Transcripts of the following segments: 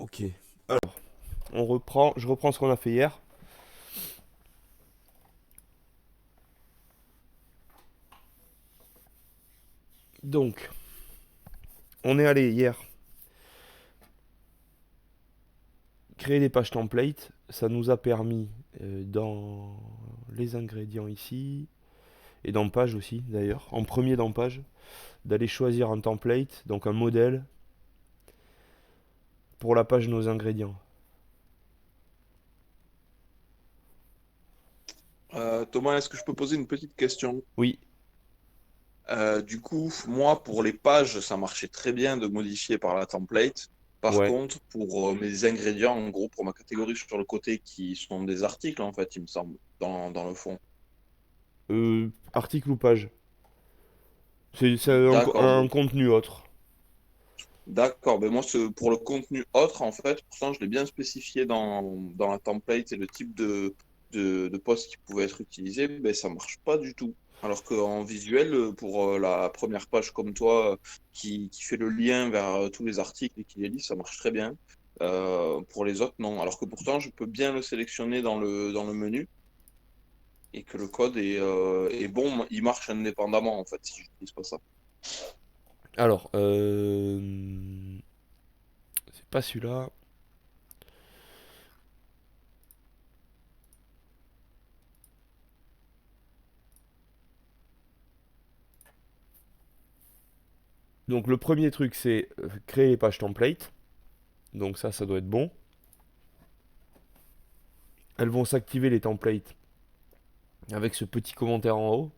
Ok. Alors, je reprends ce qu'on a fait hier. Donc, on est allé hier créer des pages templates. Ça nous a permis dans les ingrédients ici, et dans page aussi d'ailleurs, en premier dans page, d'aller choisir un template, donc un modèle, pour la page nos ingrédients. Thomas, est-ce que je peux poser une petite question? Oui, Du coup, moi, pour les pages, ça marchait très bien de modifier par la template. Par ouais. contre, pour mes ingrédients, en gros, pour ma catégorie sur le côté, qui sont des articles, en fait, il me semble, dans le fond. Article ou page. C'est D'accord, un contenu autre. d'accord. Ben moi, pour le contenu autre, en fait, pourtant, je l'ai bien spécifié dans la template et le type de post qui pouvait être utilisé, ben, ça marche pas du tout. Alors qu'en visuel, pour la première page comme toi, qui fait le lien vers tous les articles et qui les lit, ça marche très bien. Pour les autres, non. Alors que pourtant, je peux bien le sélectionner dans le menu et que le code est bon, il marche indépendamment, en fait, si je n'utilise pas ça. Alors, c'est pas celui-là. Donc le premier truc, c'est créer les pages templates. Donc ça doit être bon. Elles vont s'activer les templates avec ce petit commentaire en haut.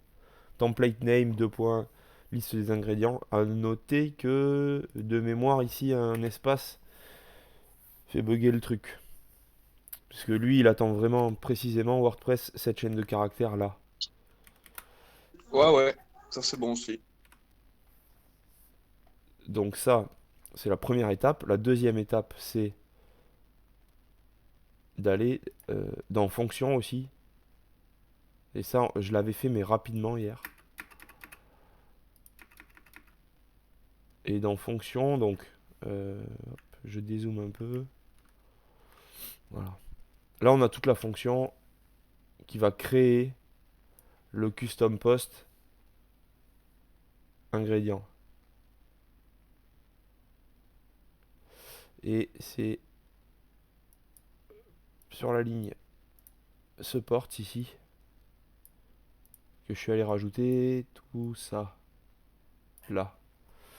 Template name, deux points, liste des ingrédients. À noter que de mémoire ici, un espace fait bugger le truc. Parce que lui, il attend vraiment précisément WordPress cette chaîne de caractères là. Ouais, ouais, ça c'est bon aussi. Donc ça, c'est la première étape. La deuxième étape, c'est d'aller dans fonction aussi. Et ça, je l'avais fait mais rapidement hier. Et dans fonction, donc, hop, je dézoome un peu. Voilà. Là, on a toute la fonction qui va créer le custom post ingrédient. Et c'est sur la ligne support ici que je suis allé rajouter tout ça là.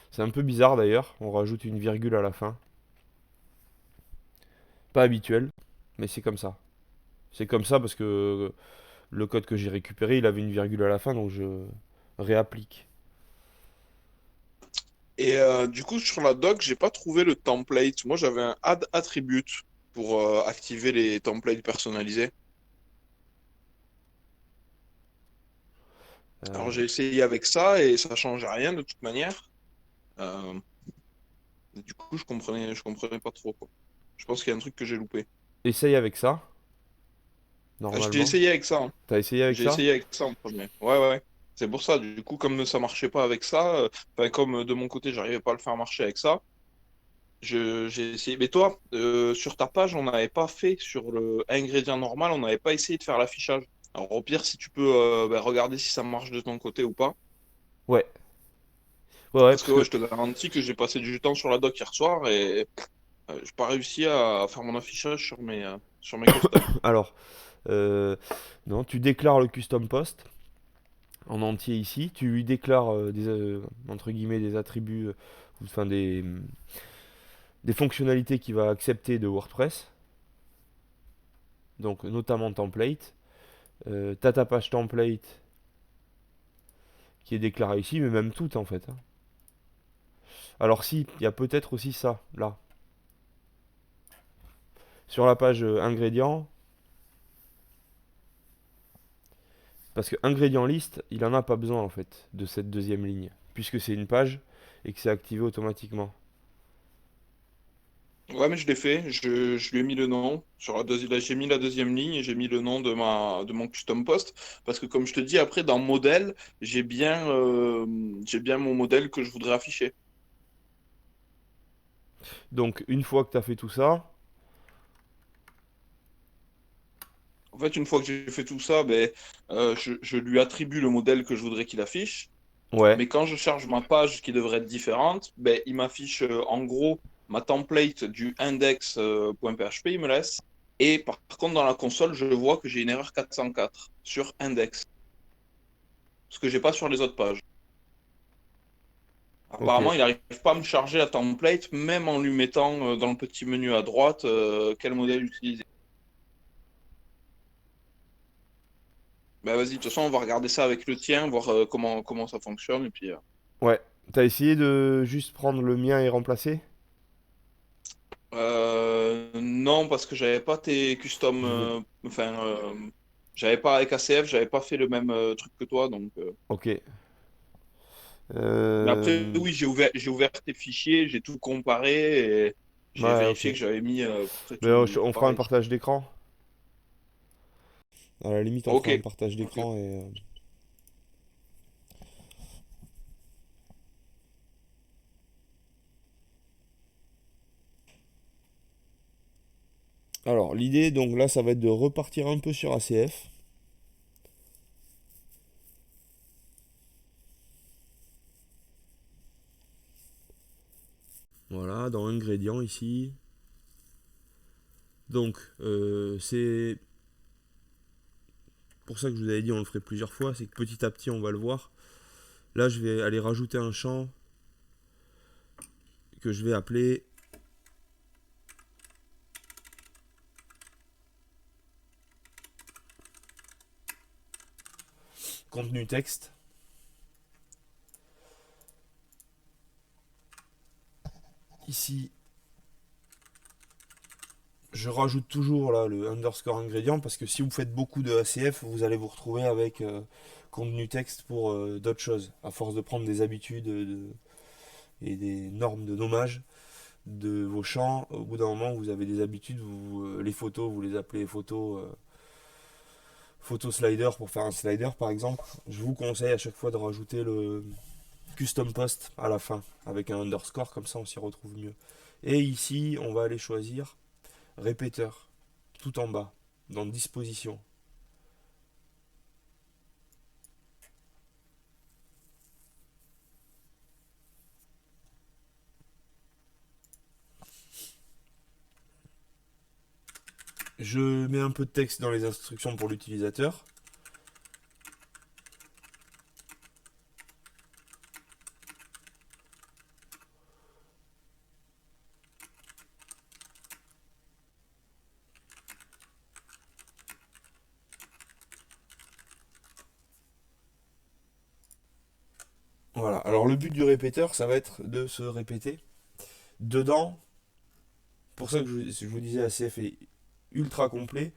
C'est un peu bizarre d'ailleurs, on rajoute une virgule à la fin. Pas habituel, mais c'est comme ça. C'est comme ça parce que le code que j'ai récupéré, il avait une virgule à la fin, donc je réapplique. Et du coup, sur la doc, j'ai pas trouvé le template. Moi, j'avais un add attribute pour activer les templates personnalisés. Euh, Alors, j'ai essayé avec ça et ça change rien de toute manière. Euh, du coup, je comprenais pas trop, quoi. Je pense qu'il y a un truc que j'ai loupé. essaye avec ça, J'ai normalement. essayé avec ça, hein. T'as essayé avec J'ai ça? essayé avec ça en premier. Ouais, ouais, ouais. C'est pour ça. Du coup, comme ça marchait pas avec ça, enfin, comme de mon côté, j'arrivais pas à le faire marcher avec ça. J'ai essayé. Mais toi, sur ta page, on n'avait pas fait sur le ingrédient normal, on n'avait pas essayé de faire l'affichage. Alors au pire, si tu peux regarder si ça marche de ton côté ou pas. Ouais. Ouais, Parce que parce ouais, que je te garantis que j'ai passé du temps sur la doc hier soir et j'ai pas réussi à faire mon affichage sur mes customs. alors, euh, non, tu déclares le custom post en entier ici. Tu lui déclares entre guillemets des attributs, enfin des fonctionnalités qu'il va accepter de WordPress, donc notamment template. T'as ta page template qui est déclarée ici, mais même toute en fait, hein. Alors si, il y a peut-être aussi ça là. Sur la page ingrédients, parce que ingrédients list, il en a pas besoin en fait de cette deuxième ligne, puisque c'est une page et que c'est activé automatiquement. Ouais, mais je l'ai fait. Je lui ai mis le nom sur la deuxième. Là, j'ai mis la deuxième ligne et j'ai mis le nom de mon custom post. Parce que comme je te dis, après, dans modèle, j'ai bien mon modèle que je voudrais afficher. Donc, une fois que tu as fait tout ça, En fait, une fois que j'ai fait tout ça, ben, je lui attribue le modèle que je voudrais qu'il affiche. ouais, Mais quand je charge ma page qui devrait être différente, ben, il m'affiche en gros ma template du index.php, il me laisse. Et par contre, dans la console, je vois que j'ai une erreur 404 sur index, ce que j'ai pas sur les autres pages. ok. Apparemment, il n'arrive pas à me charger la template, même en lui mettant dans le petit menu à droite quel modèle utiliser. Ben, vas-y, de toute façon, on va regarder ça avec le tien, voir comment ça fonctionne. Et puis, Ouais. T'as essayé de juste prendre le mien et remplacer? non, parce que j'avais pas tes custom. Je vais... Enfin, j'avais pas avec ACF, j'avais pas fait le même truc que toi. Ok. Mais après, Euh... oui, j'ai ouvert tes fichiers, j'ai tout comparé et j'ai Ouais, ok. vérifié que j'avais mis à peu près Mais tout on fera un pareil. partage d'écran. À la limite, on Ok, fera un partage ok. d'écran et... Alors, l'idée, donc là, ça va être de repartir un peu sur ACF. Voilà, dans ingrédients ici. Donc, c'est pour ça que je vous avais dit on le ferait plusieurs fois, c'est que petit à petit on va le voir. Là, je vais aller rajouter un champ que je vais appeler contenu texte. Ici, je rajoute toujours là le underscore ingrédient parce que si vous faites beaucoup de ACF, vous allez vous retrouver avec contenu texte pour d'autres choses. À force de prendre des habitudes et des normes de nommage de vos champs, au bout d'un moment, vous avez des habitudes. Les photos, vous les appelez photo slider pour faire un slider par exemple. Je vous conseille à chaque fois de rajouter le custom post à la fin avec un underscore, comme ça on s'y retrouve mieux. Et ici, on va aller choisir répéteur tout en bas dans disposition. Je mets un peu de texte dans les instructions pour l'utilisateur. Voilà. Alors le but du répéteur, ça va être de se répéter. Dedans, pour ça que je vous disais, ACF est ultra complet.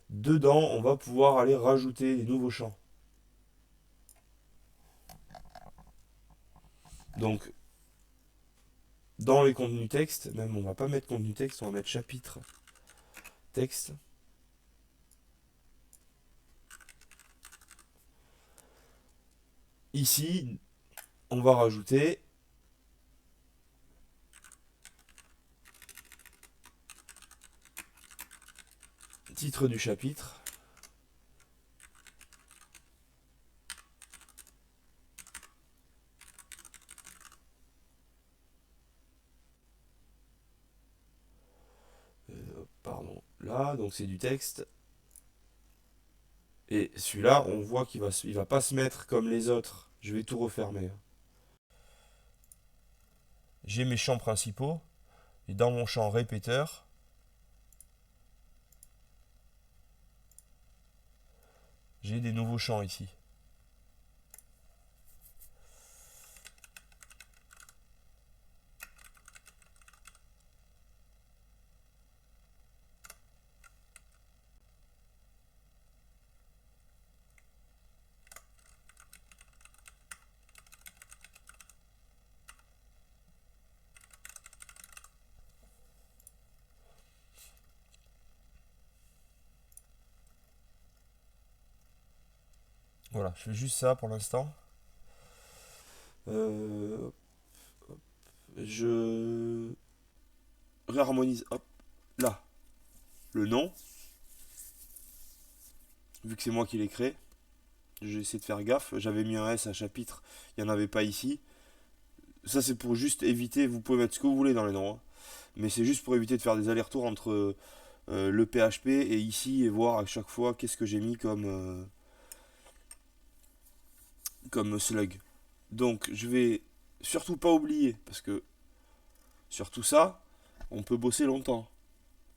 Dedans, on va pouvoir aller rajouter des nouveaux champs. Donc, dans les contenus texte, même on va pas mettre contenu texte, on va mettre chapitre texte. Ici, on va rajouter titre du chapitre. Pardon, là, donc c'est du texte. Et celui-là, on voit il va pas se mettre comme les autres. Je vais tout refermer. J'ai mes champs principaux. Et dans mon champ répéteur, j'ai des nouveaux champs ici. Voilà, je fais juste ça pour l'instant. Euh, je réharmonise, hop, là, le nom, vu que c'est moi qui l'ai créé. J'ai essayé de faire gaffe. J'avais mis un S à chapitre, il n'y en avait pas ici. Ça, c'est pour juste éviter. Vous pouvez mettre ce que vous voulez dans les noms, hein. Mais c'est juste pour éviter de faire des allers-retours entre le PHP et ici et voir à chaque fois qu'est-ce que j'ai mis comme slug. Donc, je vais surtout pas oublier, parce que sur tout ça, on peut bosser longtemps.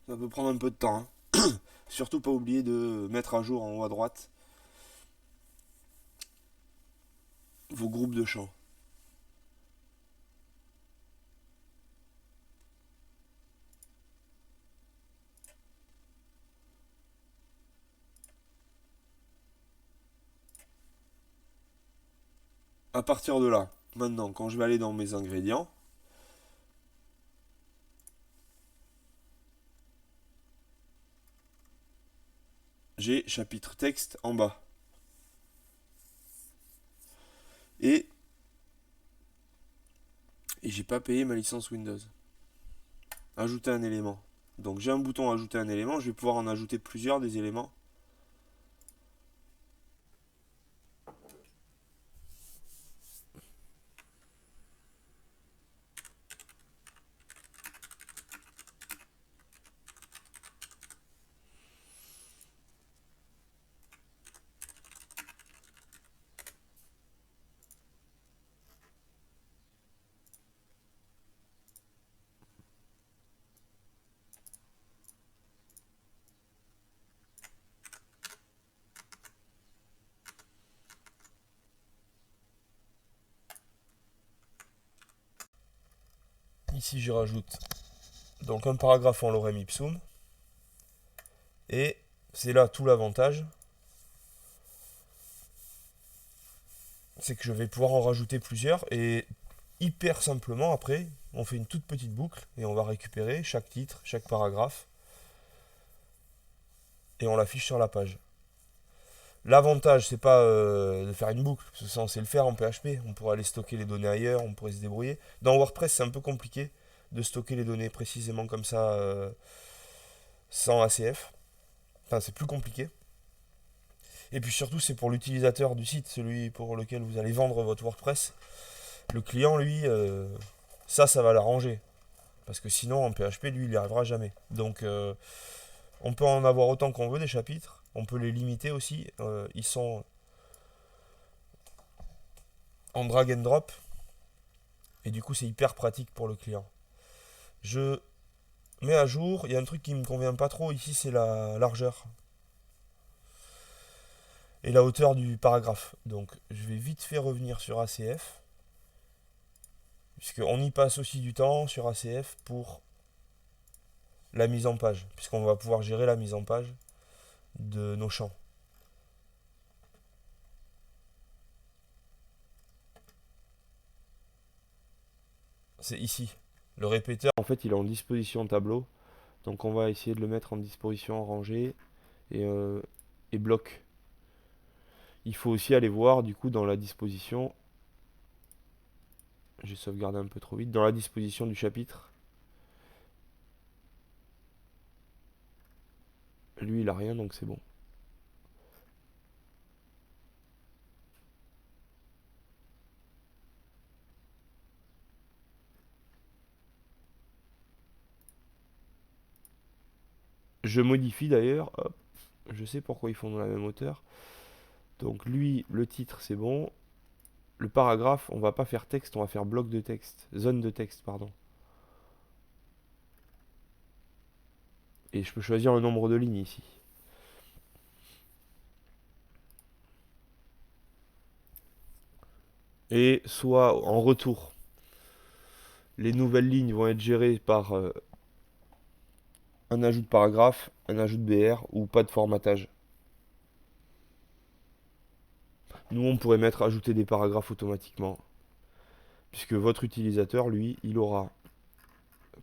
Ça peut prendre un peu de temps, hein. Surtout pas oublier de mettre à jour en haut à droite vos groupes de champs. À partir de là, maintenant, quand je vais aller dans mes ingrédients, j'ai chapitre texte en bas. Et, et j'ai pas payé ma licence Windows. Ajouter un élément. Donc j'ai un bouton ajouter un élément, je vais pouvoir en ajouter plusieurs des éléments. Ici je rajoute donc un paragraphe en lorem ipsum. Et c'est là tout l'avantage. C'est que je vais pouvoir en rajouter plusieurs et hyper simplement après, on fait une toute petite boucle et on va récupérer chaque titre, chaque paragraphe et on l'affiche sur la page. L'avantage, c'est pas de faire une boucle, parce que ça on sait le faire en PHP. On pourrait aller stocker les données ailleurs, on pourrait se débrouiller. Dans WordPress, c'est un peu compliqué de stocker les données précisément comme ça sans ACF. Enfin, c'est plus compliqué. Et puis surtout, c'est pour l'utilisateur du site, celui pour lequel vous allez vendre votre WordPress. Le client, lui, ça va l'arranger. Parce que sinon, en PHP, lui, il n'y arrivera jamais. Donc, on peut en avoir autant qu'on veut des chapitres. On peut les limiter aussi. Ils sont en drag and drop. Et du coup, c'est hyper pratique pour le client. Je mets à jour. Il y a un truc qui me convient pas trop ici, c'est la largeur et la hauteur du paragraphe. Donc, je vais vite fait revenir sur ACF. Puisqu'on y passe aussi du temps sur ACF pour la mise en page. Puisqu'on va pouvoir gérer la mise en page de nos champs. C'est ici. Le répéteur, en fait, il est en disposition tableau. Donc on va essayer de le mettre en disposition rangée et bloc. Il faut aussi aller voir du coup dans la disposition. J'ai sauvegardé un peu trop vite. Dans la disposition du chapitre. Lui il a rien donc c'est bon. Je modifie d'ailleurs. Hop. Je sais pourquoi ils font dans la même hauteur. Donc lui, le titre c'est bon. Le paragraphe, on va pas faire texte, on va faire bloc de texte. Zone de texte, pardon. Et je peux choisir le nombre de lignes ici. Et soit en retour, les nouvelles lignes vont être gérées par un ajout de paragraphe, un ajout de BR ou pas de formatage. Nous, on pourrait mettre ajouter des paragraphes automatiquement. Puisque votre utilisateur, lui, il aura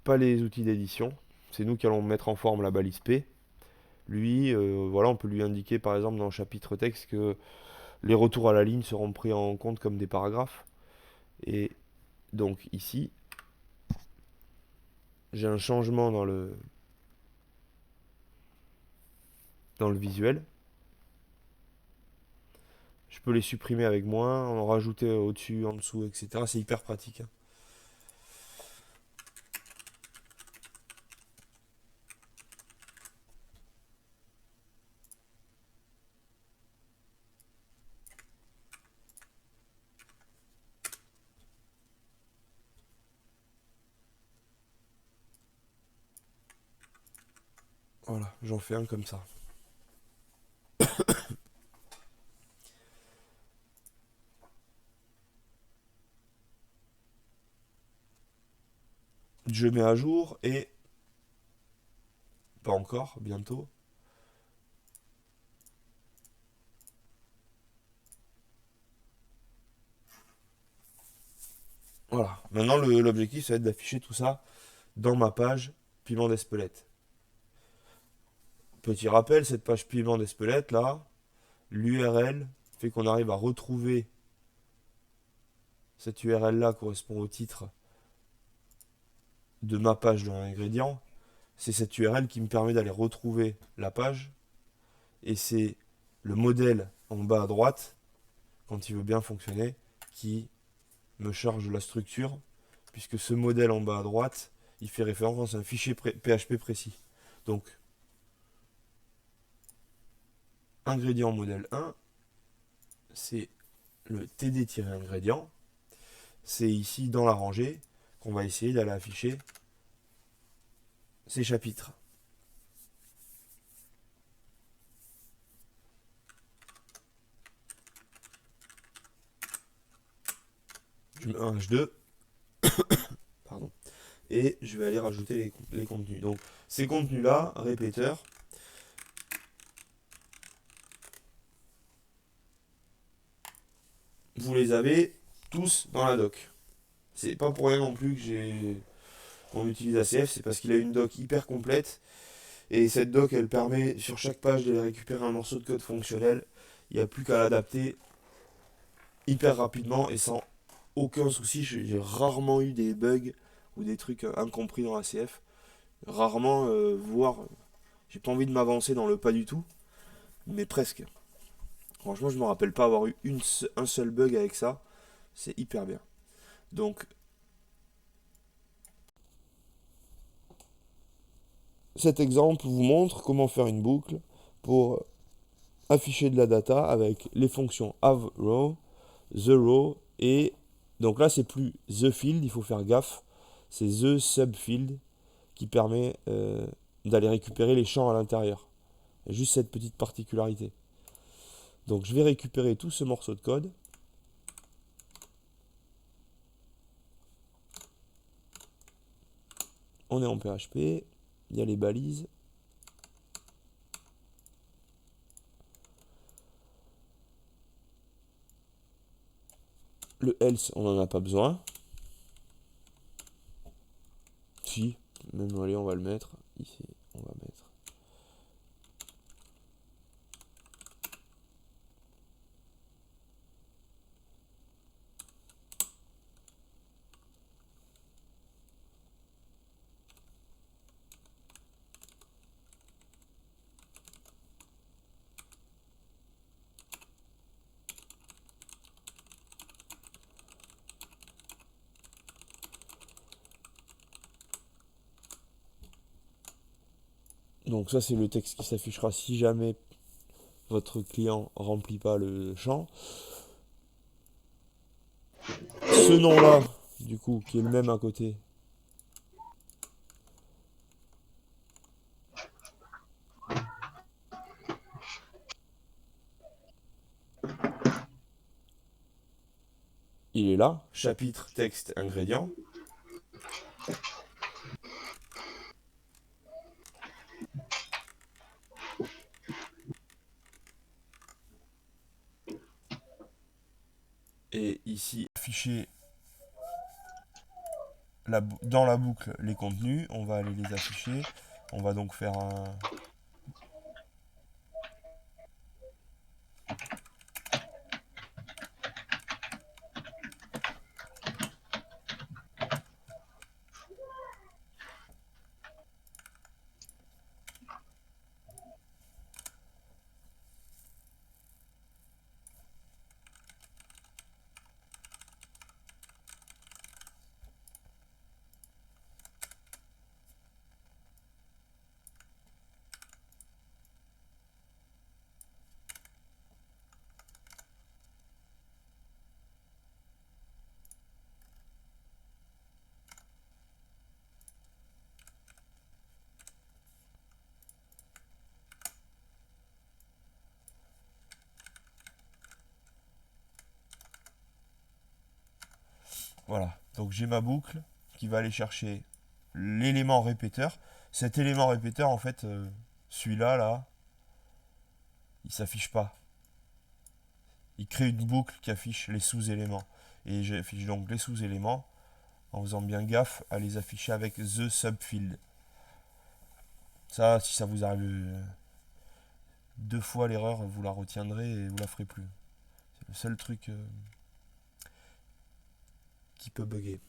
pas les outils d'édition. C'est nous qui allons mettre en forme la balise P. Lui, voilà, on peut lui indiquer par exemple dans le chapitre texte que les retours à la ligne seront pris en compte comme des paragraphes. Et donc ici, j'ai un changement dans le visuel. Je peux les supprimer avec moins, en rajouter au-dessus, en dessous, etc. C'est hyper pratique, hein. Voilà, j'en fais un comme ça. Je mets à jour et pas encore, bientôt. Voilà. Maintenant, l'objectif, ça va être d'afficher tout ça dans ma page Piment d'Espelette. Petit rappel, cette page Piment d'Espelette, là, l'URL fait qu'on arrive à retrouver cette URL là correspond au titre de ma page dans l'ingrédient. C'est cette URL qui me permet d'aller retrouver la page. Et c'est le modèle en bas à droite, quand il veut bien fonctionner, qui me charge la structure, puisque ce modèle en bas à droite, il fait référence à un fichier PHP précis. Donc, ingrédient modèle 1, c'est le td-ingrédient. C'est ici dans la rangée qu'on va essayer d'aller afficher ces chapitres. Je mets un H2, pardon, et je vais aller rajouter les contenus. Donc, ces contenus-là, répéteurs, vous les avez tous dans la doc. C'est pas pour rien non plus que qu'on utilise ACF, c'est parce qu'il a une doc hyper complète. Et cette doc, elle permet sur chaque page de récupérer un morceau de code fonctionnel. Il n'y a plus qu'à l'adapter hyper rapidement et sans aucun souci. J'ai rarement eu des bugs ou des trucs incompris dans ACF. Rarement, voire, j'ai pas envie de m'avancer dans le pas du tout, mais presque. Franchement, je me rappelle pas avoir eu un seul bug avec ça. C'est hyper bien. Donc, cet exemple vous montre comment faire une boucle pour afficher de la data avec les fonctions haveRow, TheRow et donc là c'est plus TheField, il faut faire gaffe, c'est TheSubField qui permet d'aller récupérer les champs à l'intérieur. Juste cette petite particularité. Donc je vais récupérer tout ce morceau de code. On est en PHP, il y a les balises. Le else, on n'en a pas besoin. Si, même allez, on va le mettre. Ici, on va mettre. Donc ça c'est le texte qui s'affichera si jamais votre client remplit pas le champ. Ce nom-là, du coup, qui est le même à côté, il est là. Chapitre, texte, ingrédient. Et ici, afficher dans la boucle les contenus. On va aller les afficher. On va donc faire un... Voilà, donc j'ai ma boucle qui va aller chercher l'élément répéteur. Cet élément répéteur, en fait, celui-là, là, il s'affiche pas. Il crée une boucle qui affiche les sous-éléments. Et j'affiche donc les sous-éléments en faisant bien gaffe à les afficher avec the subfield. Ça, si ça vous arrive deux fois l'erreur, vous la retiendrez et vous la ferez plus. C'est le seul truc qui peut bugger.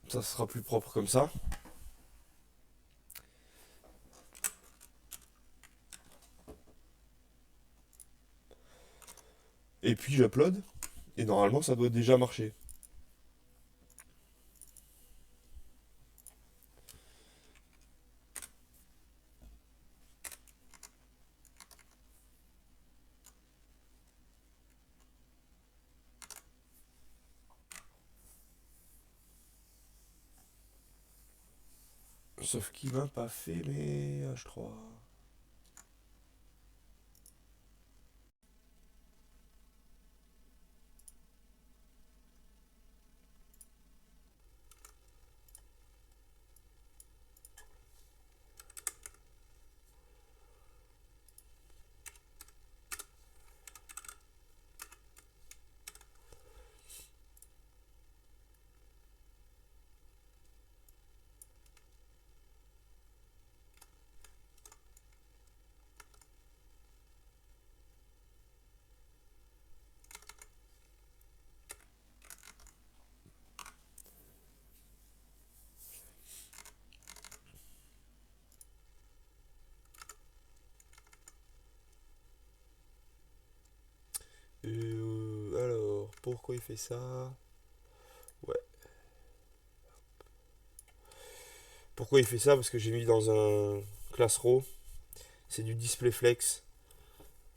Ça sera plus propre comme ça. Et puis j'upload. Et normalement ça doit déjà marcher. Sauf qu'il m'a pas fait mes H3. Alors, pourquoi il fait ça? Ouais. Pourquoi il fait ça? Parce que j'ai mis dans un class row. C'est du display flex.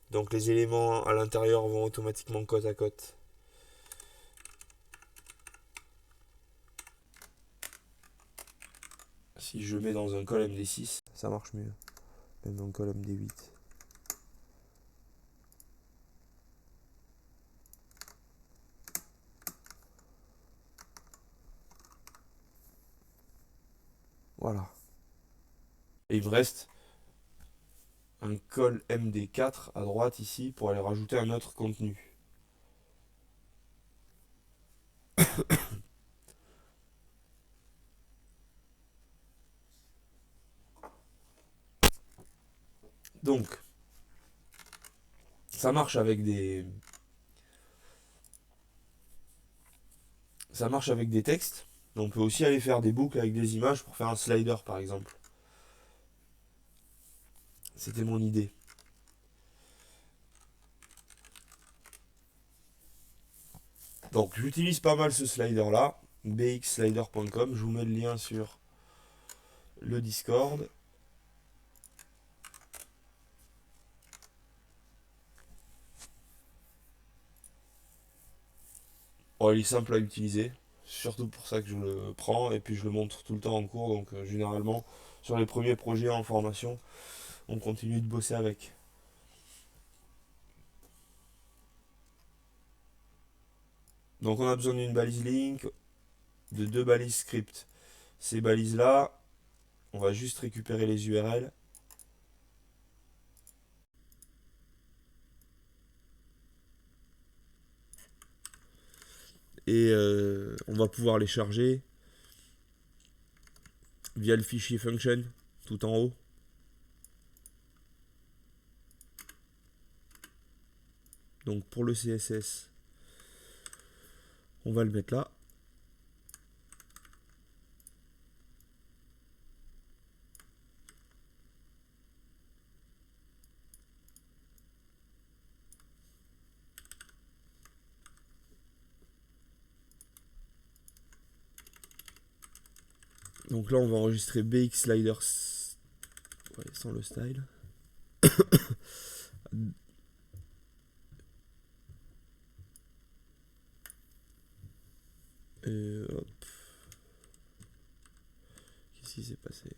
Donc les éléments à l'intérieur vont automatiquement côte à côte. Si je mets dans un col MD6, ça marche mieux. Même dans le col MD8. Voilà. Et il me reste un col MD4 à droite ici pour aller rajouter un autre contenu. Donc, ça marche avec des... Ça marche avec des textes. On peut aussi aller faire des boucles avec des images pour faire un slider par exemple. C'était mon idée. Donc j'utilise pas mal ce slider là, bxslider.com, je vous mets le lien sur le Discord. Bon, il est simple à utiliser, surtout pour ça que je le prends et puis je le montre tout le temps en cours, donc généralement sur les premiers projets en formation, on continue de bosser avec. Donc on a besoin d'une balise link, de deux balises script. Ces balises là, on va juste récupérer les URL. Et on va pouvoir les charger via le fichier function tout en haut. Donc pour le CSS, on va le mettre là. Donc là, on va enregistrer BX Slider ouais, sans le style. passer.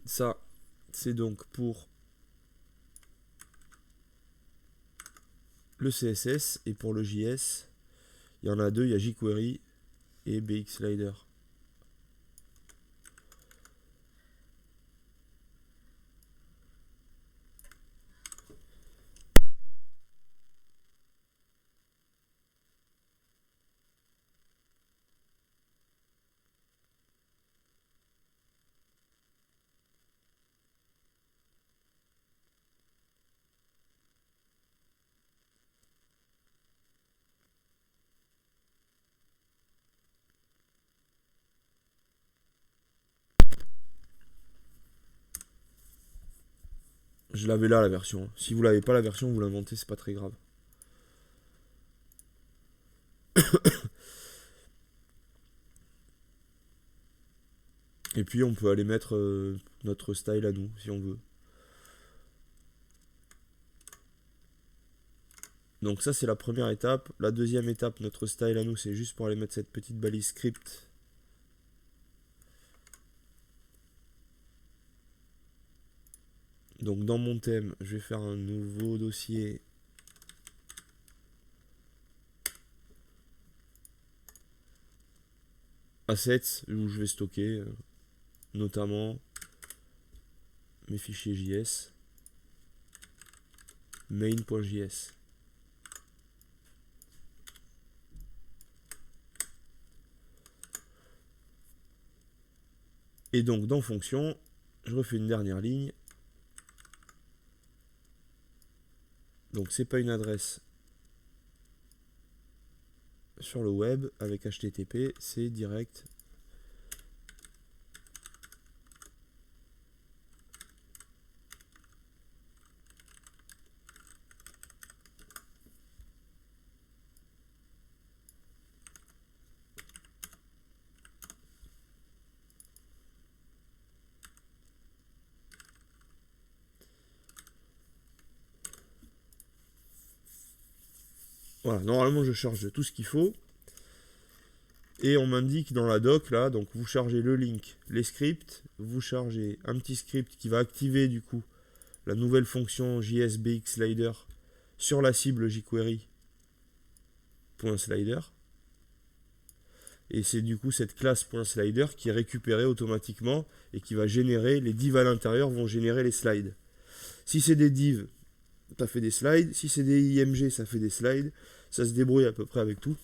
Ça, c'est donc pour le CSS, et pour le JS, il y en a deux, il y a jQuery et BXSlider. Je l'avais là la version. Si vous l'avez pas la version, vous l'inventez, c'est pas très grave. Et puis on peut aller mettre notre style à nous, si on veut. Donc ça c'est la première étape. La deuxième étape, notre style à nous, c'est juste pour aller mettre cette petite balise script. Donc dans mon thème, je vais faire un nouveau dossier. Assets, où je vais stocker notamment mes fichiers JS. Main.js. Et donc dans fonction, je refais une dernière ligne. Donc c'est pas une adresse sur le web avec HTTP, c'est direct. Voilà, normalement je charge tout ce qu'il faut. Et on m'indique dans la doc là, donc vous chargez le link, les scripts, vous chargez un petit script qui va activer du coup la nouvelle fonction JSBXSlider sur la cible jQuery.slider. Et c'est du coup cette classe .slider qui est récupérée automatiquement et qui va générer, les divs à l'intérieur vont générer les slides. Si c'est des divs, ça fait des slides. Si c'est des IMG, ça fait des slides. Ça se débrouille à peu près avec tout.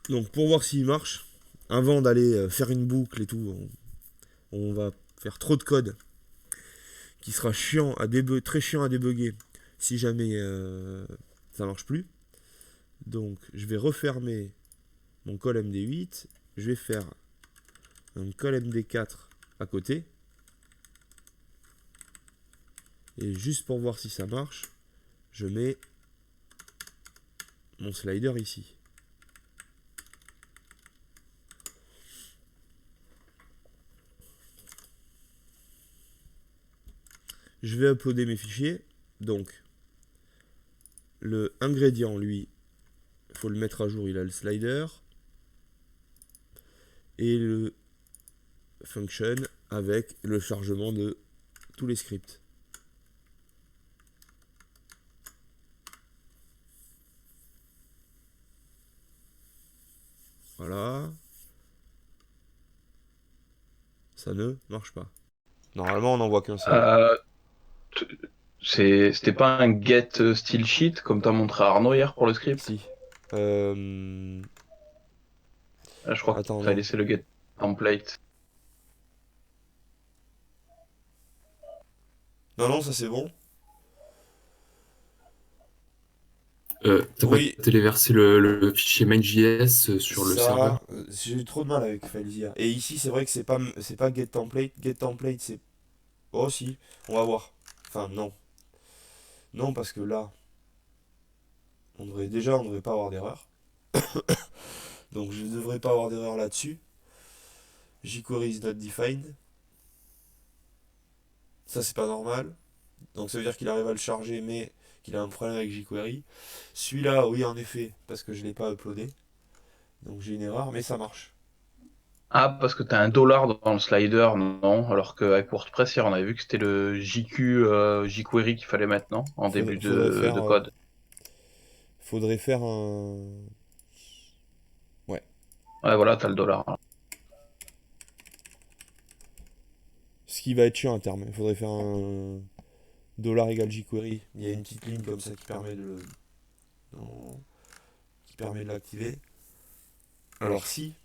Donc pour voir s'il marche, avant d'aller faire une boucle et tout, on va faire trop de code qui sera chiant à très chiant à débugger si jamais ça marche plus. Donc je vais refermer mon call MD8, je vais faire un call MD4 à côté. Et juste pour voir si ça marche, je mets mon slider ici. Je vais uploader mes fichiers. Donc, le ingrédient, lui, il faut le mettre à jour, il a le slider. Et le function avec le chargement de tous les scripts. Voilà. Ça ne marche pas. Normalement, on n'en voit qu'un seul. Euh, C'était pas un get style sheet comme t'as montré à Arnaud hier pour le script? Si. Euh... Ah, je crois que Attends, t'as non. laissé le get template. Non, non, ça c'est bon. T'as pas Oui, téléversé le fichier main.js sur le ça, serveur? j'ai eu trop de mal avec FileZilla. Et ici, c'est vrai que c'est pas getTemplate. GetTemplate, c'est... Oh si, on va voir. Enfin, non. Non, parce que là, on devrait pas avoir d'erreur. Donc je ne devrais pas avoir d'erreur là-dessus. jQuery is not defined. Ça, c'est pas normal. Donc ça veut dire qu'il arrive à le charger, mais qu'il a un problème avec jQuery. Celui-là, oui, en effet, parce que je ne l'ai pas uploadé. Donc j'ai une erreur, mais ça marche. Ah, parce que t'as un dollar dans le slider, non? Alors qu'avec WordPress, hier, on avait vu que c'était le JQ, jQuery qu'il fallait mettre, non? En Faudrait, début faudrait de, faire, de code. faudrait faire un... Ouais. Ouais, voilà, t'as le dollar, là. Ce qui va être chiant à terme. Il faudrait faire un dollar égale jQuery. Il y a une petite ligne comme ça qui permet non, qui permet de l'activer. Alors si,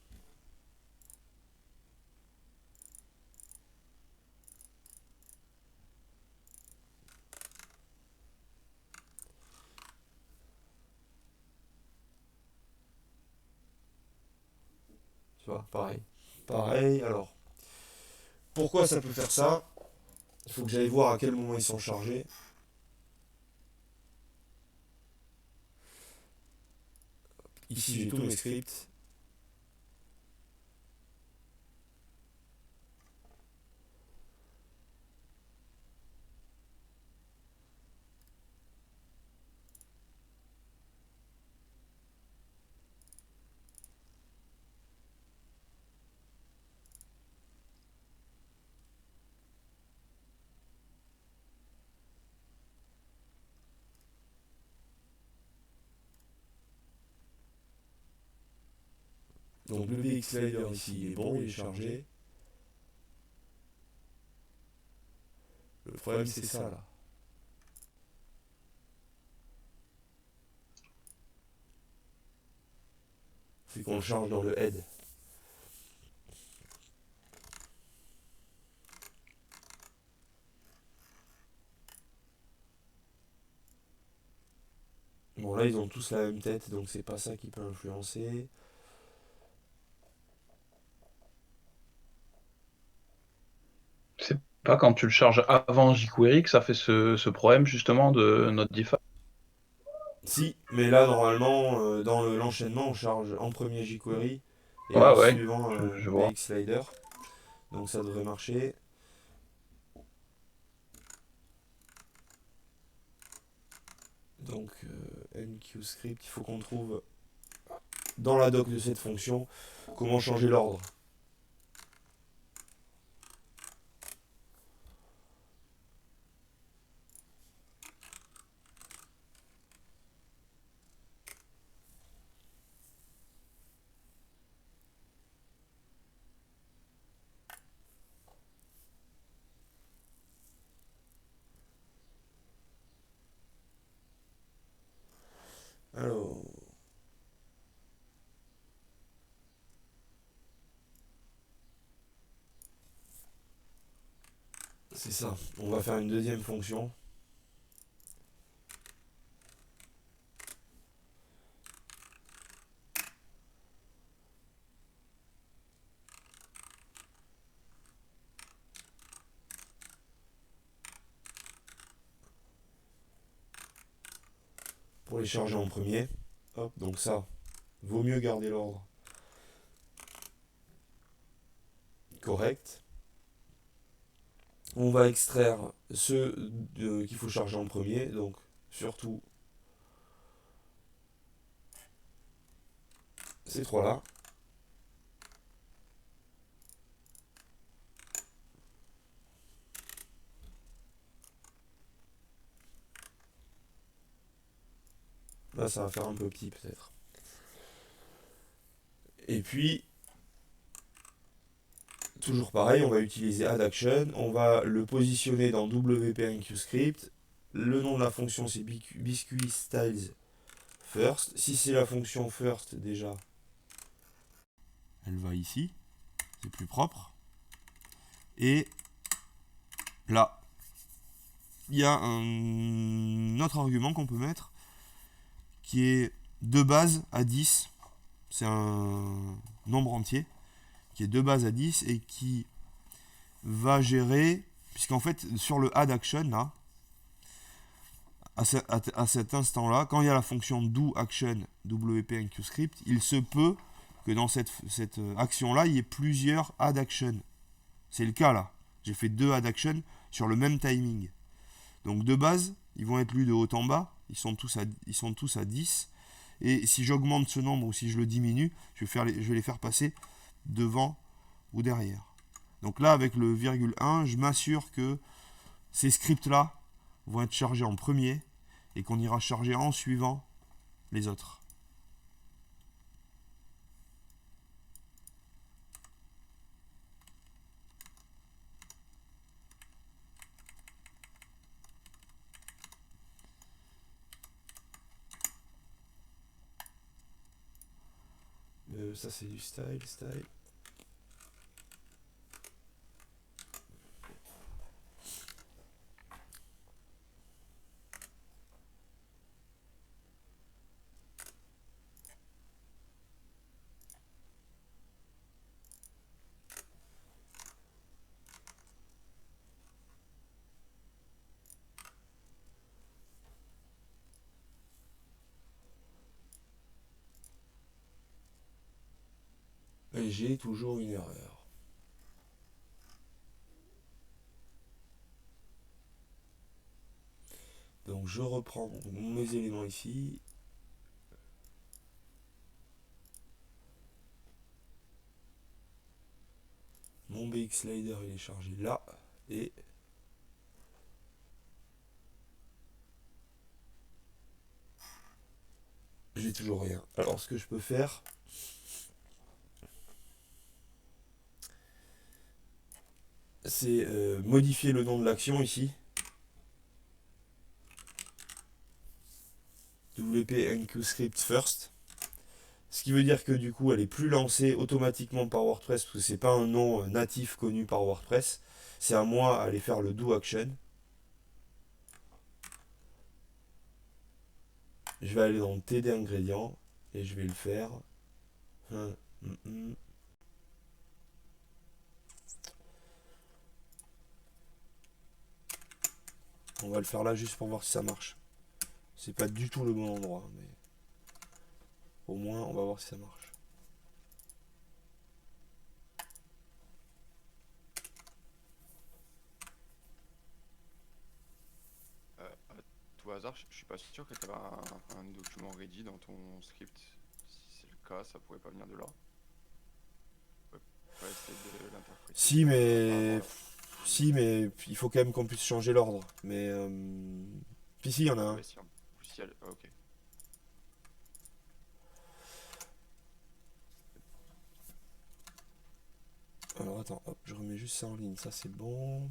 tu vois, pareil. Pareil, alors, pourquoi ça peut faire ça? Il faut que j'aille voir à quel moment ils sont chargés. Ici, j'ai tous mes scripts. Donc le VX Slider ici, il est bon, il est chargé. Le problème, c'est ça, là. C'est qu'on le charge dans le head. Bon, là, ils ont tous la même tête, donc c'est pas ça qui peut influencer. C'est pas quand tu le charges avant jQuery que ça fait ce problème, justement, de not defined. Si, mais là, normalement, dans l'enchaînement, on charge en premier jQuery et Ouais, en ouais, suivant je vois. VX Slider. Donc ça devrait marcher. Donc NQScript, il faut qu'on trouve dans la doc de cette fonction comment changer l'ordre. Alors, c'est ça. On va faire une deuxième fonction. Pour les charger en premier. Hop, donc ça, vaut mieux garder l'ordre correct. On va extraire ceux qu'il faut charger en premier, donc surtout ces trois-là. Là, ça va faire un peu petit peut-être. Et puis, toujours pareil, on va utiliser addAction, on va le positionner dans WP-InQScript. Le nom de la fonction, c'est biscuit styles first. Si c'est la fonction first, déjà, elle va ici, c'est plus propre. Et là, il y a un autre argument qu'on peut mettre qui est de base à 10. C'est un nombre entier qui est de base à 10 et qui va gérer, puisqu'en fait, sur le add action, là, à cet instant-là, quand il y a la fonction do action WP enqueue-script, il se peut que dans cette action-là, il y ait plusieurs add action. C'est le cas là. J'ai fait 2 add action sur le même timing. Donc de base, ils vont être lus de haut en bas. Ils sont tous à 10. Et si j'augmente ce nombre ou si je le diminue, je vais les faire passer devant ou derrière. Donc là, avec le virgule 1, je m'assure que ces scripts-là vont être chargés en premier et qu'on ira charger en suivant les autres. Ça c'est du style. Et j'ai toujours une erreur. Donc je reprends mes éléments ici. Mon BX Slider il est chargé là. Et j'ai toujours rien. Alors ce que je peux faire, c'est modifier le nom de l'action ici. WP enqueue-script first. Ce qui veut dire que du coup elle est plus lancée automatiquement par WordPress parce que c'est pas un nom natif connu par WordPress. C'est à moi d'aller faire le do action. Je vais aller dans TD ingrédients et je vais le faire. On va le faire là juste pour voir si ça marche. C'est pas du tout le bon endroit, mais au moins on va voir si ça marche. À tout hasard, je suis pas sûr que tu avais un document ready dans ton script. Si c'est le cas, ça pourrait pas venir de là. On peut pas essayer de l'interpréter. Si, mais il faut quand même qu'on puisse changer l'ordre. Mais si, il y en a un. Ouais, si, en plus, ah, ok. Alors attends, hop, je remets juste ça en ligne, ça c'est bon.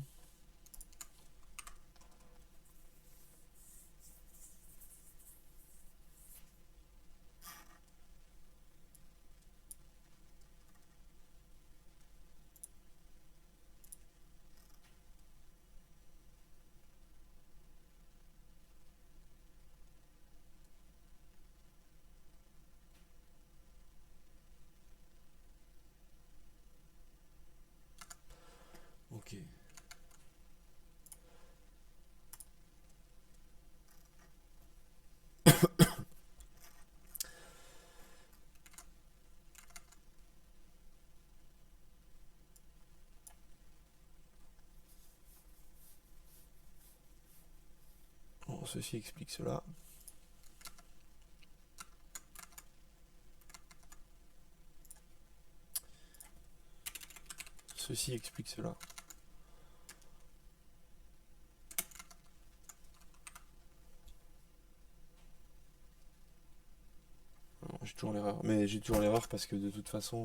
Ok. Bon, ceci explique cela. Ceci explique cela. J'ai toujours l'erreur. Mais j'ai toujours l'erreur parce que de toute façon,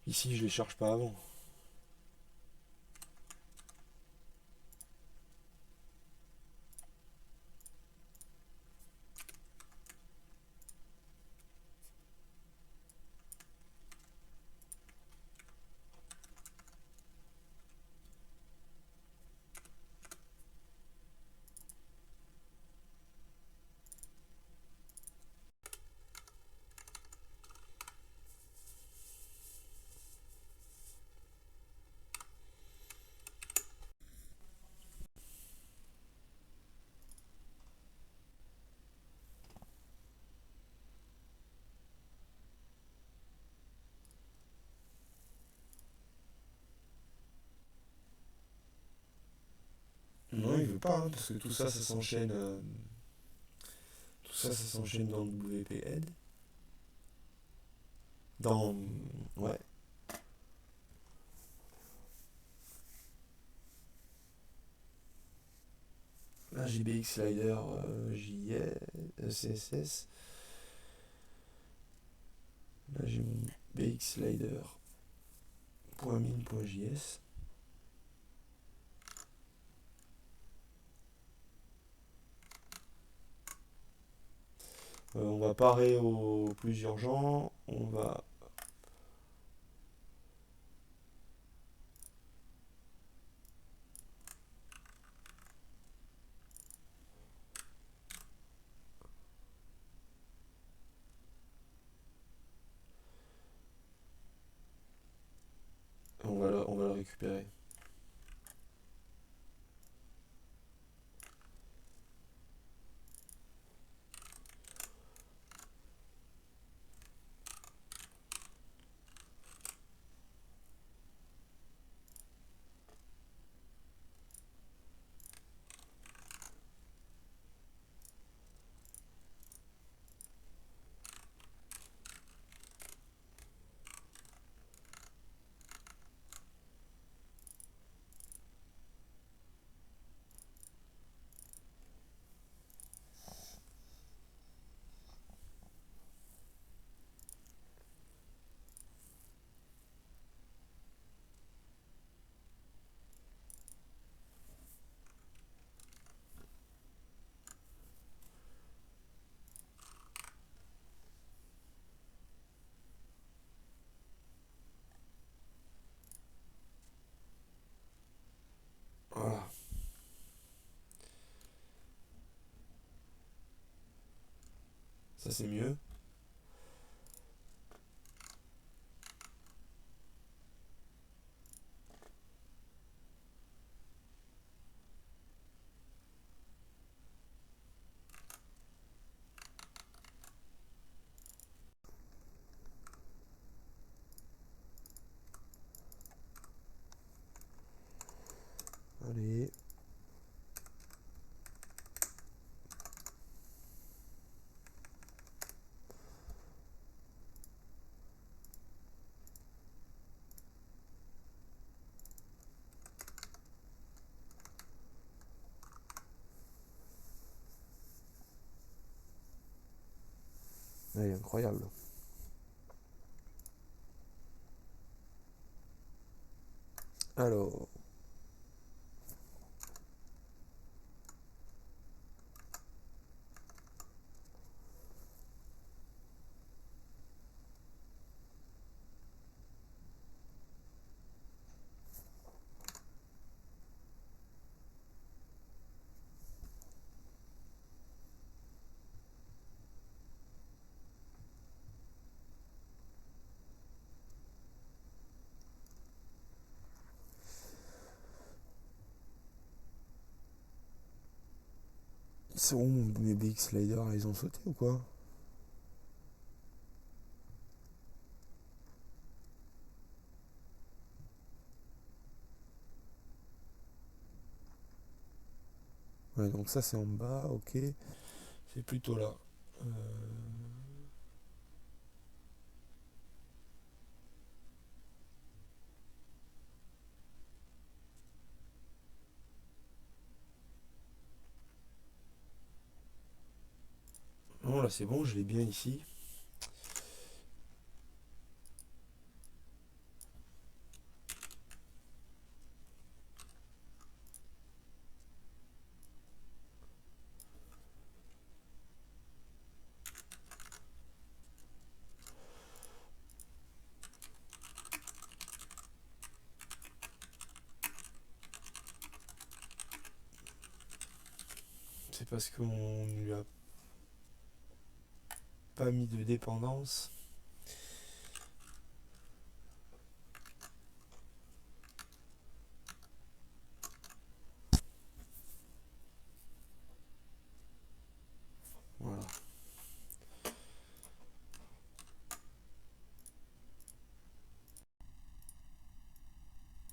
ici je les charge pas avant. pas, hein, parce que tout ça, ça s'enchaîne. Tout ça, ça s'enchaîne dans WPhead. Dans. Ouais. Là, j'ai BX Slider CSS. Là, j'ai mon BX Slider .min.js. On va parer au plus urgent. On va. On va le récupérer. Voilà. Ça c'est mieux. Allez. Allez, incroyable. Alors. Ils sont où mes BX Slider? Ils ont sauté ou quoi? Ouais, donc ça c'est en bas, ok. C'est plutôt là. Non, là c'est bon, je l'ai bien ici. C'est parce qu'on lui a pas mis de dépendance. Voilà.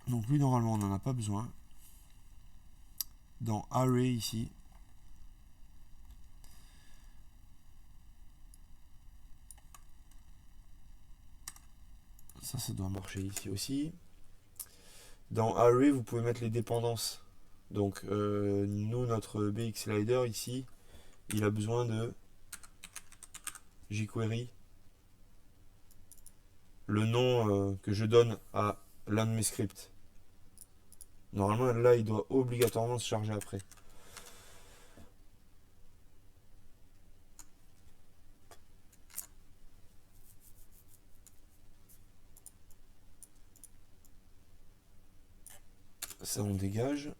Donc lui normalement on n'en a pas besoin. dans Array ici. Ça doit marcher ici aussi. Dans Array, vous pouvez mettre les dépendances. Donc, nous, notre BX Slider ici, il a besoin de jQuery. Le nom que je donne à l'un de mes scripts. Normalement, là, il doit obligatoirement se charger après. Ça, on dégage.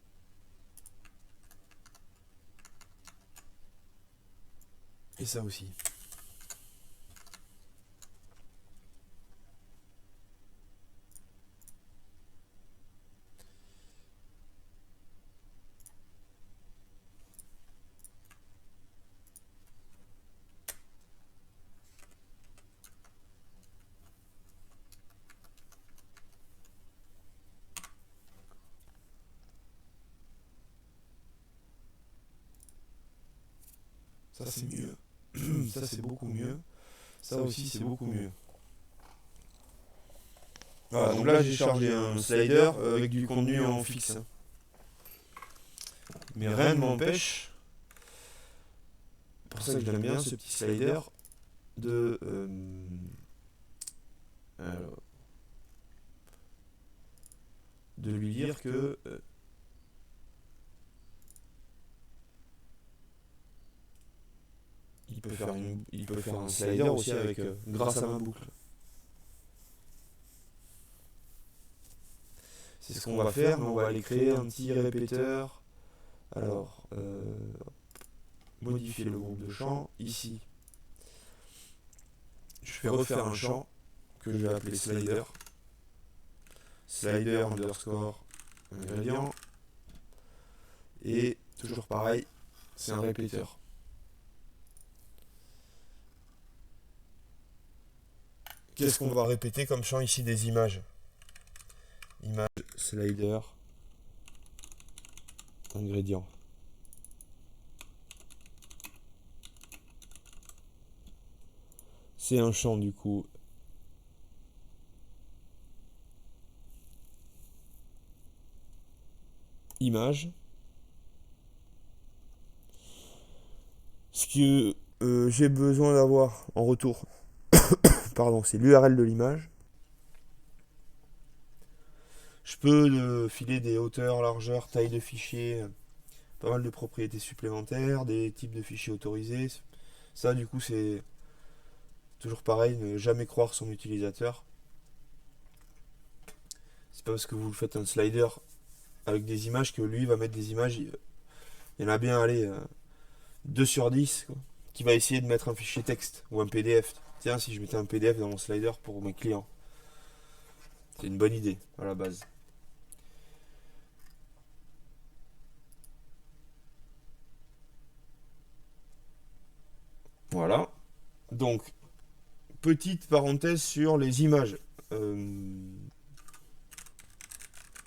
Et ça aussi. Ça c'est mieux. Ça c'est beaucoup mieux. Ça aussi c'est beaucoup mieux. Voilà, donc là j'ai chargé un slider avec du contenu en fixe. Mais rien ne m'empêche, pour ça que j'aime bien ce petit slider, de lui dire que il peut faire un slider aussi avec grâce à ma boucle. C'est ce qu'on va faire, mais on va aller créer un petit répéteur. Alors, modifier le groupe de champs ici. Je vais refaire un champ que je vais appeler slider. Slider underscore ingrédient. Et toujours pareil, c'est un répéteur. Qu'est-ce qu'on va répéter comme champ ici? Des images. Image slider ingrédient. C'est un champ du coup. Image. Ce que j'ai besoin d'avoir en retour, pardon, c'est l'URL de l'image. Je peux filer des hauteurs, largeurs, taille de fichier, pas mal de propriétés supplémentaires, des types de fichiers autorisés. Ça, du coup, c'est toujours pareil, ne jamais croire son utilisateur. C'est pas parce que vous faites un slider avec des images que lui va mettre des images. Il y en a bien, allez, 2 sur 10, quoi, qui va essayer de mettre un fichier texte ou un PDF. Tiens, si je mettais un PDF dans mon slider pour mes clients. C'est une bonne idée à la base. Voilà. Donc, petite parenthèse sur les images.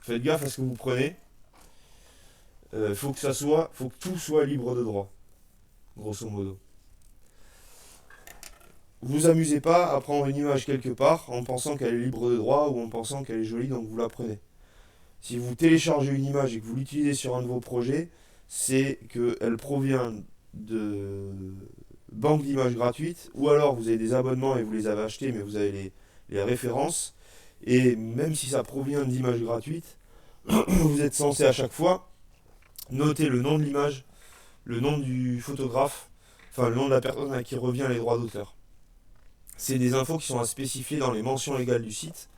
Faites gaffe à ce que vous prenez. Faut que tout soit libre de droit. Grosso modo. Vous amusez pas à prendre une image quelque part en pensant qu'elle est libre de droit ou en pensant qu'elle est jolie, donc vous la prenez. Si vous téléchargez une image et que vous l'utilisez sur un de vos projets, c'est qu'elle provient de banques d'images gratuites, ou alors vous avez des abonnements et vous les avez achetés, mais vous avez les références, et même si ça provient d'images gratuites, vous êtes censé à chaque fois noter le nom de l'image, le nom du photographe, enfin le nom de la personne à qui revient les droits d'auteur. C'est des infos qui sont à spécifier dans les mentions légales du site.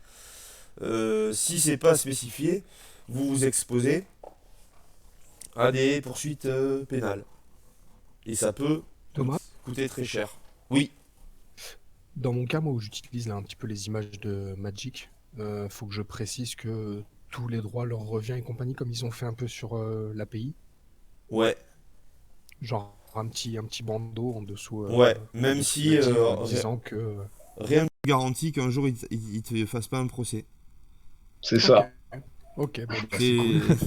Si c'est pas spécifié, vous vous exposez à des poursuites pénales. Et ça peut Thomas, coûter très cher. Oui. dans mon cas, moi, où j'utilise là un petit peu les images de Magic, faut que je précise que tous les droits leur revient et compagnie, comme ils ont fait un peu sur l'API. Ouais. Genre un petit bandeau en dessous. Ouais. Même si en disant que. rien ne garantit qu'un jour il te fasse pas un procès. C'est ça. Ok, bon, bah, c'est C'est cool.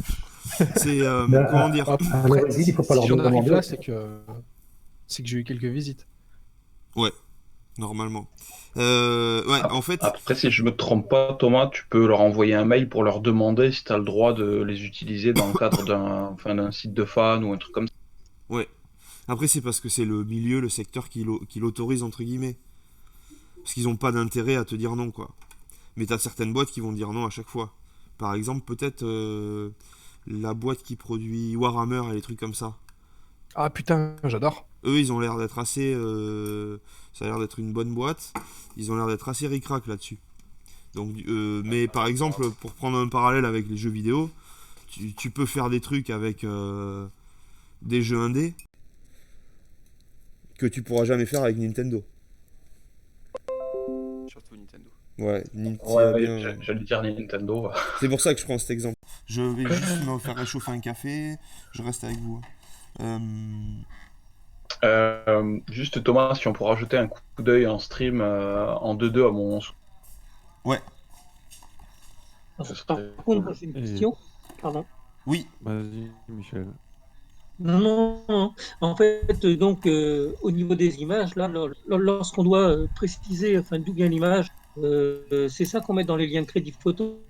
C'est Mais comment dire? à Après, l'origine, il faut pas si leur j'en arrive demander. là, c'est que j'ai eu quelques visites. Ouais, normalement. Ouais, en fait, Après, si je me trompe pas, Thomas, tu peux leur envoyer un mail pour leur demander si tu as le droit de les utiliser dans le cadre d'un site de fan ou un truc comme ça. ouais. Après, c'est parce que c'est le milieu, le secteur qui l'autorise entre guillemets. Parce qu'ils ont pas d'intérêt à te dire non, quoi. Mais t'as certaines boîtes qui vont dire non à chaque fois. Par exemple, peut-être la boîte qui produit Warhammer et les trucs comme ça. Ah putain, j'adore. Eux, ils ont l'air d'être assez. Ça a l'air d'être une bonne boîte. Ils ont l'air d'être assez ric-rac là-dessus. Donc, mais par exemple, pour prendre un parallèle avec les jeux vidéo, tu peux faire des trucs avec des jeux indés que tu pourras jamais faire avec Nintendo. Surtout Nintendo. Ouais, Ouais, j'allais dire Nintendo. C'est pour ça que je prends cet exemple. Je vais juste me faire réchauffer un café. Je reste avec vous. Juste Thomas, si on pourra jeter un coup d'œil en stream en 2-2 à mon... Ouais, Ce Par serait contre, cool. j'ai une Et question. Pardon. oui, vas-y, Michel. Non, non, non. En fait, donc, au niveau des images, là, lorsqu'on doit préciser, enfin, d'où vient l'image, c'est ça qu'on met dans les liens de crédit photo.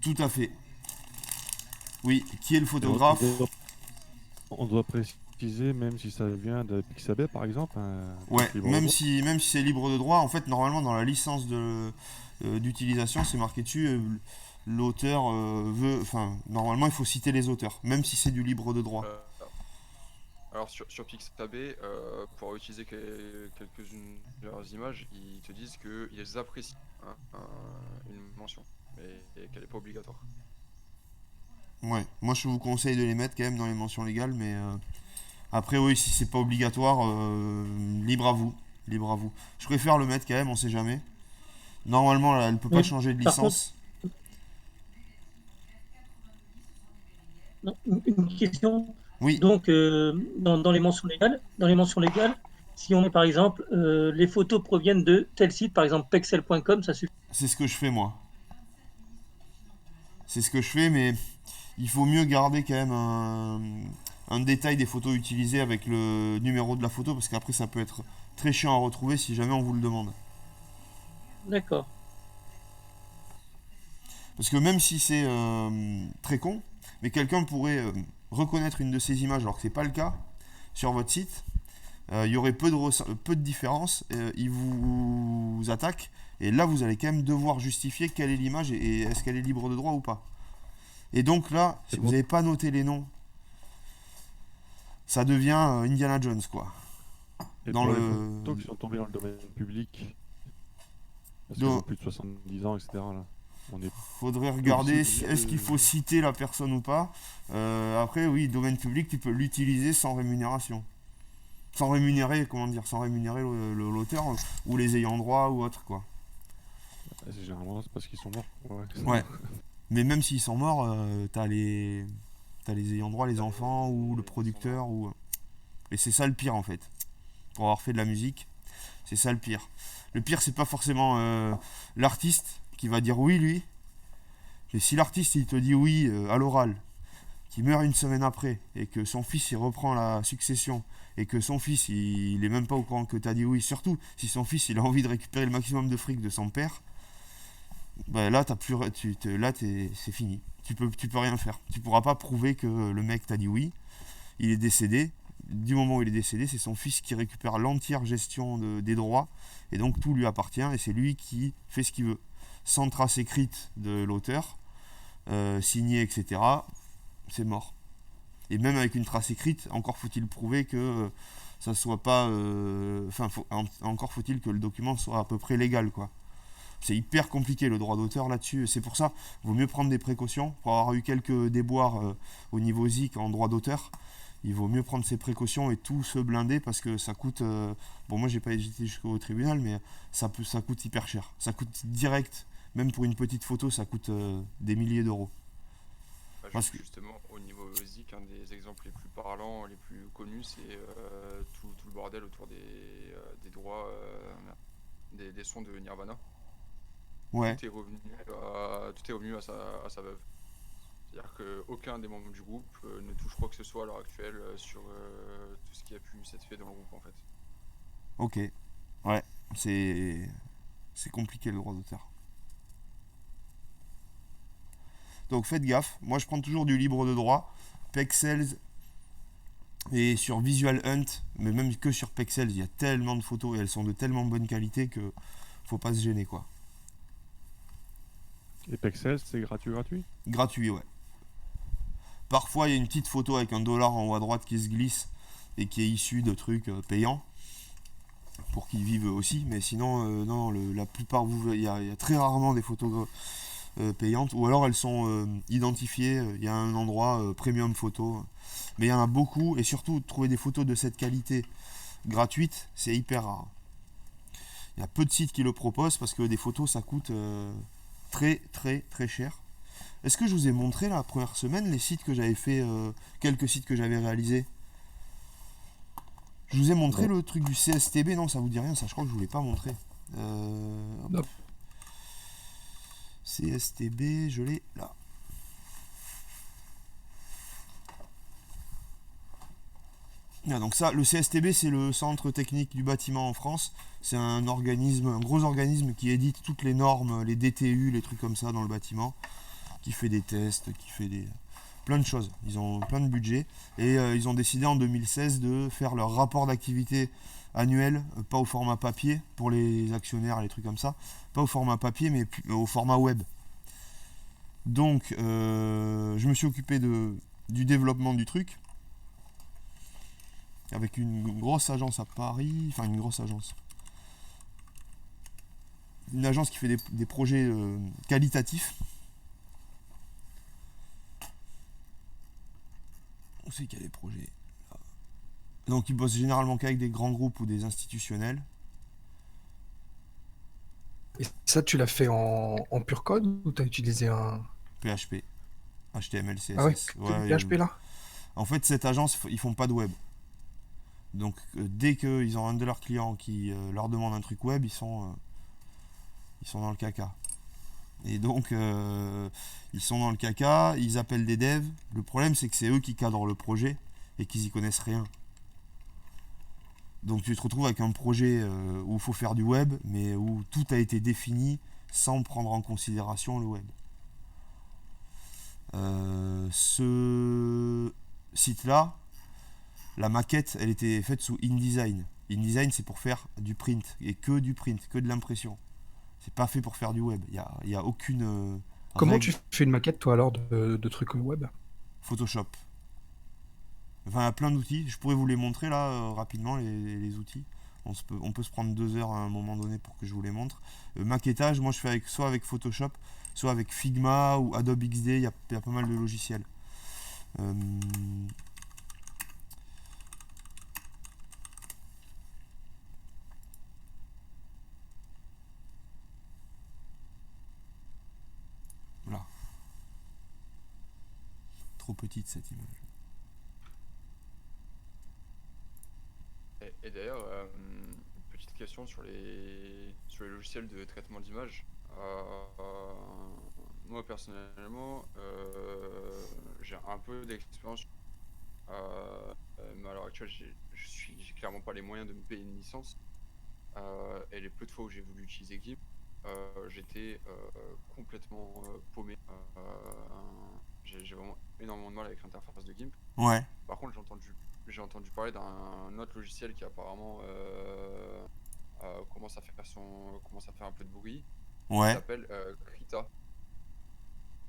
tout à fait. Oui, qui est le Et photographe? on doit préciser, même si ça vient de Pixabay par exemple, un Ouais, truc libre de droit. même si c'est libre de droit, en fait, normalement, dans la licence d'utilisation, c'est marqué dessus, l'auteur veut. Enfin, normalement, il faut citer les auteurs, même si c'est du libre de droit. Euh, alors sur Pixabay, pour utiliser quelques-unes de leurs images, ils te disent qu'ils apprécient une mention, mais qu'elle n'est pas obligatoire. Ouais, moi, je vous conseille de les mettre quand même dans les mentions légales, mais après, oui, si c'est pas obligatoire, libre à vous. Libre à vous. Je préfère le mettre quand même, on sait jamais. Normalement, là, elle peut pas Mais changer de par contre, licence. non, une question. Oui, Donc, dans les mentions légales, si on met par exemple, les photos proviennent de tel site, par exemple pexel.com, ça suffit. c'est ce que je fais moi. C'est ce que je fais, mais il faut mieux garder quand même un détail des photos utilisées avec le numéro de la photo, parce qu'après ça peut être très chiant à retrouver si jamais on vous le demande. D'accord. Parce que même si c'est très con, mais quelqu'un pourrait reconnaître une de ces images alors que c'est pas le cas sur votre site, il y aurait peu de différence, il vous attaque, et là vous allez quand même devoir justifier quelle est l'image et est-ce qu'elle est libre de droit ou pas. Et donc là, si Et vous pour- n'avez pas noté les noms, ça devient Indiana Jones quoi. Et Dans pour les le. photos qui sont tombées dans le domaine public, parce Donc- qu'elles ont plus de 70 ans, etc. Là, on est Faudrait regarder obligé est-ce qu'il faut citer la personne ou pas. Après, oui, domaine public, tu peux l'utiliser sans rémunération. Sans rémunérer, comment dire, sans rémunérer l'auteur ou les ayants droit ou autre, quoi. généralement c'est parce qu'ils sont morts. Ouais. Ouais. Mais même s'ils sont morts, t'as les ayants droit, les enfants ou le producteur. Et c'est ça le pire, en fait. Pour avoir fait de la musique, c'est ça le pire. Le pire, c'est pas forcément l'artiste qui va dire oui, lui. Et si l'artiste, il te dit oui à l'oral, qui meurt une semaine après, et que son fils, il reprend la succession, et que son fils, il est même pas au courant que t'as dit oui, surtout si son fils, il a envie de récupérer le maximum de fric de son père, bah là, c'est fini. Tu peux rien faire. Tu pourras pas prouver que le mec t'a dit oui. Il est décédé. Du moment où il est décédé, c'est son fils qui récupère l'entière gestion des droits. Et donc tout lui appartient et c'est lui qui fait ce qu'il veut. Sans trace écrite de l'auteur, signée, etc., c'est mort. Et même avec une trace écrite, encore faut-il prouver que ça soit pas. Encore faut-il que le document soit à peu près légal, quoi. C'est hyper compliqué le droit d'auteur là-dessus. C'est pour ça, il vaut mieux prendre des précautions. Pour avoir eu quelques déboires au niveau ZIC en droit d'auteur, il vaut mieux prendre ses précautions et tout se blinder parce que ça coûte. Bon, moi j'ai pas été jusqu'au tribunal, mais ça coûte hyper cher. Ça coûte direct, même pour une petite photo, ça coûte des milliers d'euros. Parce que- Justement, au niveau ZIC, un des exemples les plus parlants, les plus connus, c'est tout le bordel autour des droits des sons de Nirvana. Ouais. Tout est revenu à sa veuve. C'est-à-dire qu'aucun des membres du groupe ne touche quoi que ce soit à l'heure actuelle sur tout ce qui a pu s'être fait dans le groupe en fait. Ok. Ouais, c'est compliqué le droit d'auteur. Donc faites gaffe. Moi je prends toujours du libre de droit. Pexels et sur Visual Hunt, mais même que sur Pexels, il y a tellement de photos et elles sont de tellement bonne qualité que faut pas se gêner quoi. Et Pexels, c'est gratuit? Gratuit, ouais. Parfois il y a une petite photo avec un dollar en haut à droite qui se glisse et qui est issue de trucs payants pour qu'ils vivent aussi, mais sinon non, la plupart il y a très rarement des photos payantes, ou alors elles sont identifiées, il y a un endroit premium photo, mais il y en a beaucoup, et surtout trouver des photos de cette qualité gratuite, c'est hyper rare. Il y a peu de sites qui le proposent parce que des photos ça coûte très très très cher. Est-ce que je vous ai montré la première semaine les sites que j'avais fait, quelques sites que j'avais réalisés? Je vous ai montré le truc du CSTB, non ça vous dit rien, ça je crois que je vous l'ai pas montré. Non. CSTB, je l'ai là. Ah, donc ça, le CSTB, c'est le Centre Technique du Bâtiment en France. C'est un organisme, un gros organisme qui édite toutes les normes, les DTU, les trucs comme ça dans le bâtiment, qui fait des tests, qui fait plein de choses. Ils ont plein de budget et ils ont décidé en 2016 de faire leur rapport d'activité annuel, pas au format papier pour les actionnaires, les trucs comme ça, pas au format papier mais au format web. Donc je me suis occupé du développement du truc avec une grosse agence à Paris, enfin une grosse agence. Une agence qui fait des projets qualitatifs. On sait qu'il y a des projets. Donc ils bossent généralement qu'avec des grands groupes ou des institutionnels. Et ça, tu l'as fait en pur code ou tu as utilisé un. PHP, HTML, CSS. Ah ouais, Ouais, PHP là? en fait, cette agence, ils font pas de web. Donc dès qu'ils ont un de leurs clients qui leur demande un truc web, ils sont dans le caca. Et donc ils sont dans le caca, ils appellent des devs. Le problème c'est que c'est eux qui cadrent le projet et qu'ils y connaissent rien. Donc tu te retrouves avec un projet où il faut faire du web, mais où tout a été défini sans prendre en considération le web. Ce site-là, la maquette, elle était faite sous InDesign. InDesign, c'est pour faire du print, et que du print, que de l'impression. C'est pas fait pour faire du web. Il y a aucune Comment règle. tu fais une maquette, toi, alors, de trucs web? Photoshop. Enfin, il y a plein d'outils. Je pourrais vous les montrer là rapidement, les outils. On peut se prendre 2 heures à un moment donné pour que je vous les montre. Maquettage, moi je fais soit avec Photoshop, soit avec Figma ou Adobe XD. Il y a pas mal de logiciels. Voilà. Trop petite cette image. Et d'ailleurs, petite question sur les logiciels de traitement d'image. Moi personnellement, j'ai un peu d'expérience, mais à l'heure actuelle, j'ai clairement pas les moyens de me payer une licence. Et les peu de fois où j'ai voulu utiliser GIMP, j'étais complètement paumé. J'ai vraiment énormément de mal avec l'interface de GIMP. Ouais. Par contre, j'ai entendu parler d'un autre logiciel qui apparemment commence à faire un peu de bruit. Ouais. Il s'appelle Krita.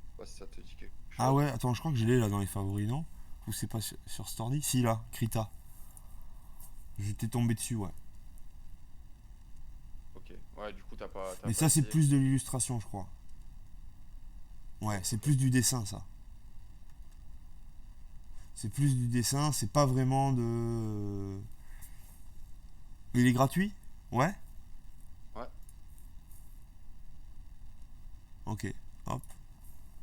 Je sais pas si ça te dit quelque chose. Ah ouais, attends, je crois que je l'ai là dans les favoris, non? Ou c'est pas sur Stordy? Si, là, Krita. J'étais tombé dessus, ouais. Ok, ouais, du coup, t'as pas. Mais ça, c'est plus de l'illustration, je crois. Ouais, c'est plus du dessin, ça. C'est plus du dessin, c'est pas vraiment de. Il est gratuit? Ouais? Ouais. Ok, hop.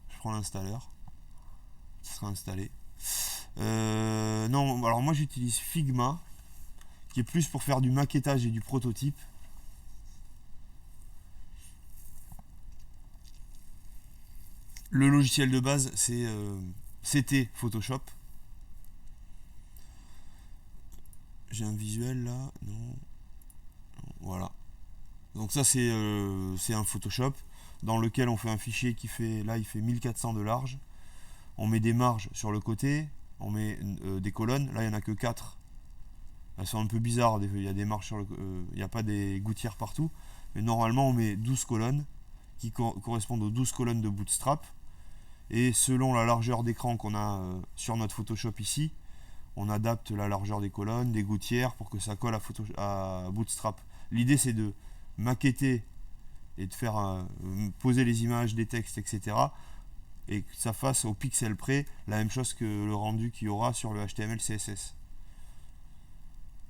Je prends l'installeur. Qui sera installé. Non, alors moi j'utilise Figma, qui est plus pour faire du maquettage et du prototype. Le logiciel de base, c'était Photoshop. J'ai un visuel là, non. Voilà. Donc ça c'est un Photoshop dans lequel on fait un fichier qui fait, là il fait 1400 de large. On met des marges sur le côté, on met des colonnes, là il n'y en a que 4. Elles sont un peu bizarres, il y a des marges sur le, il n'y a pas des gouttières partout. Mais normalement on met 12 colonnes qui correspondent aux 12 colonnes de Bootstrap. Et selon la largeur d'écran qu'on a sur notre Photoshop ici, on adapte la largeur des colonnes, des gouttières pour que ça colle à Bootstrap. L'idée c'est de maqueter et de faire poser les images, des textes, etc. Et que ça fasse au pixel près la même chose que le rendu qu'il y aura sur le HTML CSS.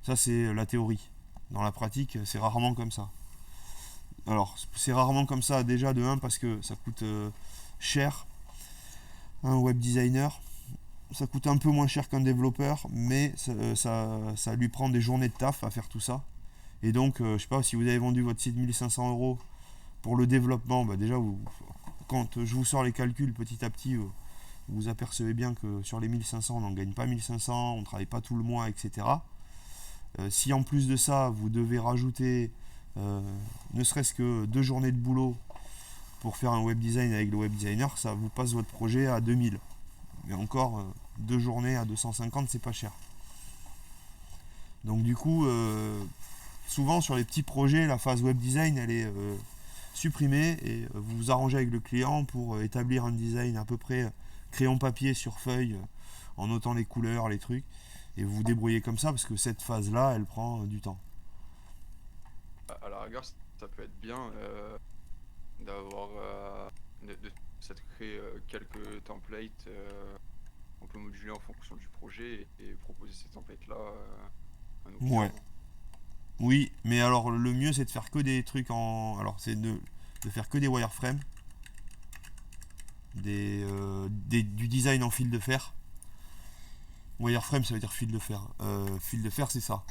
Ça c'est la théorie. Dans la pratique, c'est rarement comme ça. Alors, c'est rarement comme ça déjà de 1 parce que ça coûte cher. Un web designer, ça coûte un peu moins cher qu'un développeur, mais ça lui prend des journées de taf à faire tout ça. Et donc, je sais pas, si vous avez vendu votre site 1500 € pour le développement, bah déjà, quand je vous sors les calculs petit à petit, vous apercevez bien que sur les 1500, on n'en gagne pas 1500, on ne travaille pas tout le mois, etc. Si en plus de ça, vous devez rajouter ne serait-ce que 2 journées de boulot pour faire un web design avec le web designer, ça vous passe votre projet à 2000. Mais encore, 2 journées à 250, c'est pas cher. Donc du coup, souvent sur les petits projets, la phase web design, elle est supprimée et vous vous arrangez avec le client pour établir un design à peu près crayon papier sur feuille, en notant les couleurs, les trucs, et vous vous débrouillez comme ça parce que cette phase-là, elle prend du temps. À la rigueur, ça peut être bien d'avoir de s'être créé quelques templates. On peut moduler en fonction du projet et proposer ces templates là à nos clients. Ouais. Oui, mais alors le mieux c'est de faire que des trucs en. Alors c'est de faire que des wireframes, du design en fil de fer. Wireframe ça veut dire fil de fer. Fil de fer c'est ça.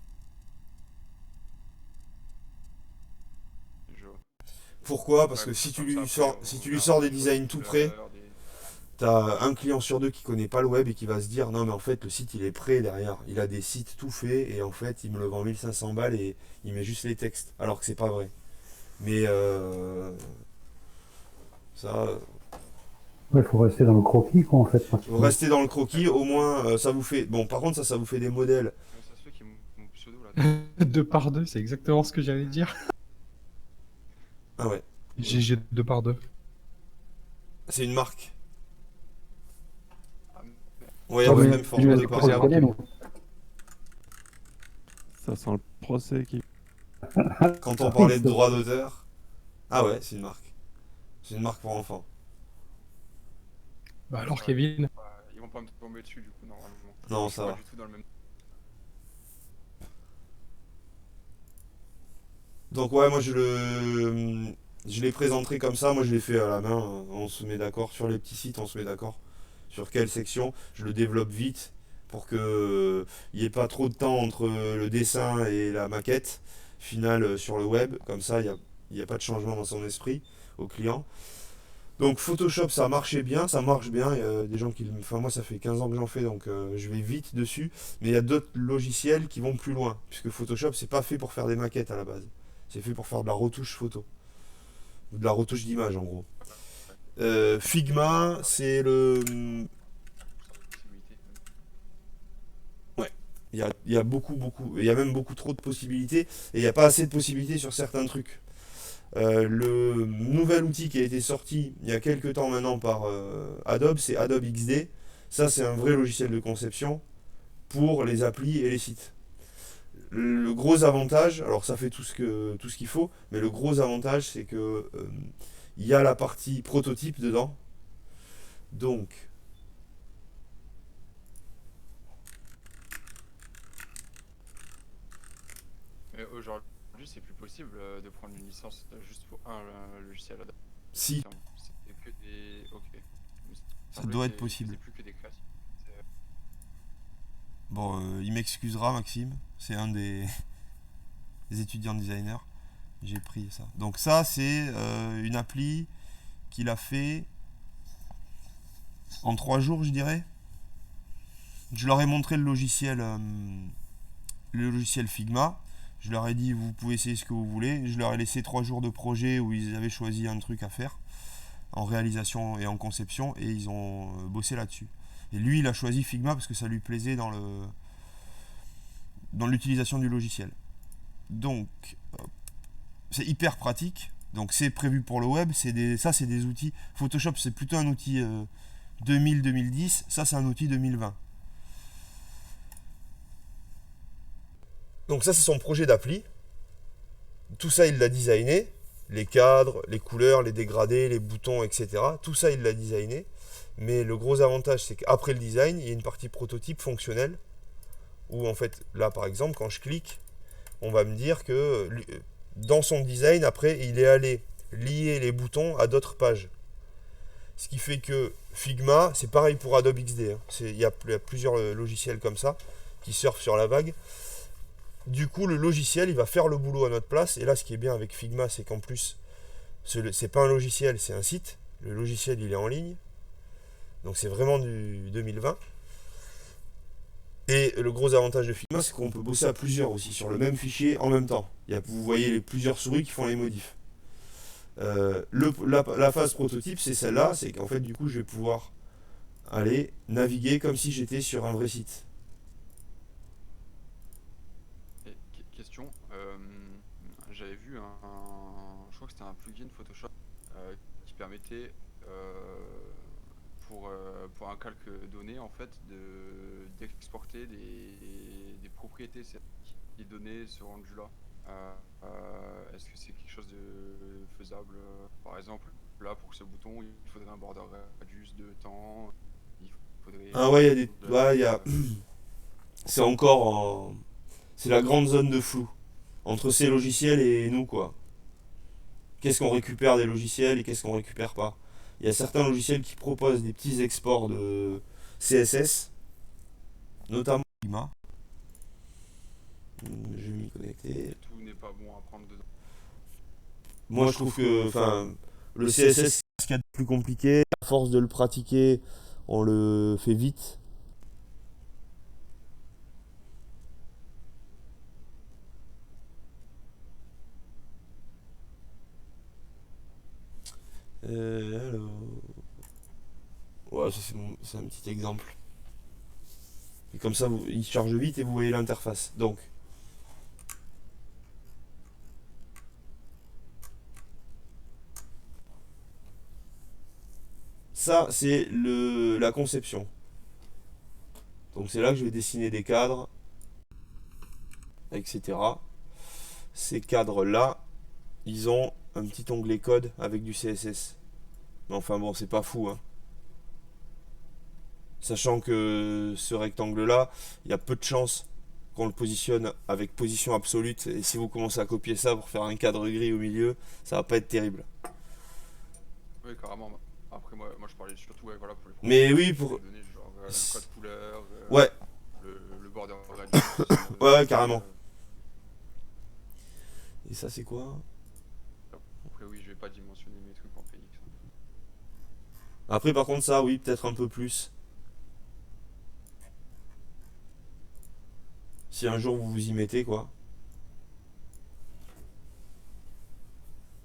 Pourquoi? Parce que si tu lui sors des designs tout prêts, t'as un client sur 2 qui connaît pas le web et qui va se dire non mais en fait le site il est prêt derrière, il a des sites tout faits et en fait il me le vend 1500 balles et il met juste les textes alors que c'est pas vrai. Mais ça. Il faut rester dans le croquis quoi en fait. Vous restez dans le croquis, au moins ça vous fait. Bon par contre ça vous fait des modèles. Ça se fait qu'il y ait mon pseudo là. 2 par 2, c'est exactement ce que j'allais dire. Ah ouais. GG 2 par 2. C'est une marque. Ouais, même forme de on le connaît, nous. Ça sent le procès qui. Quand on parlait de droit d'auteur. Ah ouais, c'est une marque. C'est une marque pour enfants. Bah alors Kevin. Ils vont pas me tomber dessus du coup normalement. Non, Je suis ça pas va. du tout dans le même. Donc ouais, moi je l'ai présenté comme ça, moi je l'ai fait à la main, on se met d'accord sur les petits sites, on se met d'accord sur quelle section, je le développe vite pour que il n'y ait pas trop de temps entre le dessin et la maquette finale sur le web, comme ça il n'y a pas de changement dans son esprit au client. Donc Photoshop ça marchait bien, ça marche bien, il y a des gens qui... Enfin moi ça fait 15 ans que j'en fais donc je vais vite dessus, mais il y a d'autres logiciels qui vont plus loin, puisque Photoshop c'est pas fait pour faire des maquettes à la base. C'est fait pour faire de la retouche photo. Ou de la retouche d'image en gros. Figma, c'est le... Ouais. Il y a beaucoup. Il y a même beaucoup trop de possibilités. Et il n'y a pas assez de possibilités sur certains trucs. Le nouvel outil qui a été sorti il y a quelques temps maintenant par Adobe, c'est Adobe XD. Ça, c'est un vrai logiciel de conception pour les applis et les sites. Le gros avantage, alors ça fait tout ce qu'il faut, mais le gros avantage c'est que il y a la partie prototype dedans. Donc Mais aujourd'hui c'est plus possible de prendre une licence juste pour un logiciel Adobe. si, C'était que des. Ok. ça doit être possible. C'est plus que des créatifs. Bon, il m'excusera Maxime, c'est un des étudiants designers. J'ai pris ça. Donc ça c'est une appli qu'il a fait en 3 jours, je dirais. Je leur ai montré le logiciel Figma. Je leur ai dit, vous pouvez essayer ce que vous voulez. Je leur ai laissé 3 jours de projet où ils avaient choisi un truc à faire en réalisation et en conception, et ils ont bossé là-dessus. Et lui, il a choisi Figma parce que ça lui plaisait dans l'utilisation du logiciel. Donc, c'est hyper pratique. Donc, c'est prévu pour le web. Ça, c'est des outils. Photoshop, c'est plutôt un outil 2000-2010. Ça, c'est un outil 2020. Donc, ça, c'est son projet d'appli. Tout ça, il l'a designé. Les cadres, les couleurs, les dégradés, les boutons, etc. Tout ça, il l'a designé. Mais le gros avantage, c'est qu'après le design, il y a une partie prototype fonctionnelle. Où, en fait, là, par exemple, quand je clique, on va me dire que dans son design, après, il est allé lier les boutons à d'autres pages. Ce qui fait que Figma, c'est pareil pour Adobe XD. Hein. Il y a plusieurs logiciels comme ça qui surfent sur la vague. Du coup, le logiciel, il va faire le boulot à notre place. Et là, ce qui est bien avec Figma, c'est qu'en plus, c'est pas un logiciel, c'est un site. Le logiciel, il est en ligne. Donc, c'est vraiment du 2020. Et le gros avantage de Figma, c'est qu'on peut bosser à plusieurs aussi, sur le même fichier en même temps. Vous voyez les plusieurs souris qui font les modifs. La phase prototype, c'est celle-là. C'est qu'en fait, du coup, je vais pouvoir aller naviguer comme si j'étais sur un vrai site. Question, j'avais vu je crois que c'était un plugin Photoshop qui permettait pour un calque donné en fait d'exporter des propriétés des données sur Angular. Est-ce que c'est quelque chose de faisable? Par exemple, là pour ce bouton, il faudrait un border radius de temps. Il faudrait Ah ouais, il y a des. Ouais, il y a. C'est encore c'est la grande zone de flou entre ces logiciels et nous, quoi. Qu'est-ce qu'on récupère des logiciels et qu'est-ce qu'on récupère pas? Il y a certains logiciels qui proposent des petits exports de CSS, notamment Figma. Je vais m'y connecter. Tout n'est pas bon à prendre dedans. Moi, je trouve que le CSS, c'est ce qu'il y a de plus compliqué. À force de le pratiquer, on le fait vite. Alors... Ouais, ça c'est un petit exemple. Et comme ça, il charge vite et vous voyez l'interface. Donc, ça c'est la conception. Donc c'est là que je vais dessiner des cadres, etc. Ces cadres-là, ils ont un petit onglet code avec du CSS. Mais enfin bon, c'est pas fou, hein. Sachant que ce rectangle-là, il y a peu de chances qu'on le positionne avec position absolue. Et si vous commencez à copier ça pour faire un cadre gris au milieu, ça va pas être terrible. Oui, carrément. Après, moi je parlais surtout voilà, pour les Mais oui, pour... données, genre le code couleur, ouais. le border radius. Ouais, carrément. Et ça, c'est quoi? Après, oui, je vais pas dimensionner mes trucs en PX. Après, par contre, ça, oui, peut-être un peu plus. Si un jour vous vous y mettez, quoi.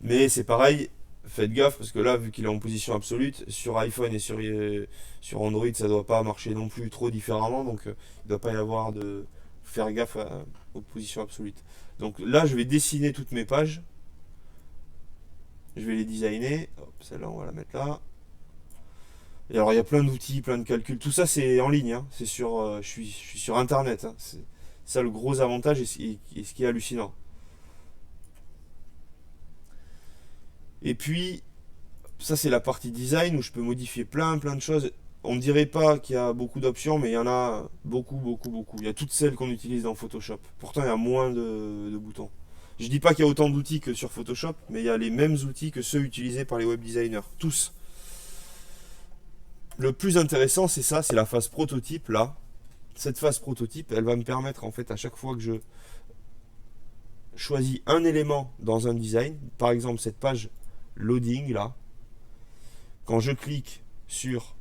Mais c'est pareil, faites gaffe, parce que là, vu qu'il est en position absolue, sur iPhone et sur Android, ça doit pas marcher non plus trop différemment, donc il doit pas y avoir de... Faire gaffe aux positions absolutes. Donc là, je vais dessiner toutes mes pages. Je vais les designer. Hop, celle-là, on va la mettre là. Et alors, il y a plein d'outils, plein de calculs. Tout ça, c'est en ligne. Hein. C'est je suis sur Internet. Hein. C'est ça le gros avantage et ce qui est hallucinant. Et puis, ça, c'est la partie design où je peux modifier plein de choses. On ne dirait pas qu'il y a beaucoup d'options, mais il y en a beaucoup. Il y a toutes celles qu'on utilise dans Photoshop. Pourtant, il y a moins de boutons. Je dis pas qu'il y a autant d'outils que sur Photoshop, mais il y a les mêmes outils que ceux utilisés par les web designers. Tous. Le plus intéressant, c'est ça, c'est la phase prototype, là. Cette phase prototype, elle va me permettre, en fait, à chaque fois que je choisis un élément dans un design, par exemple, cette page loading, là, quand je clique sur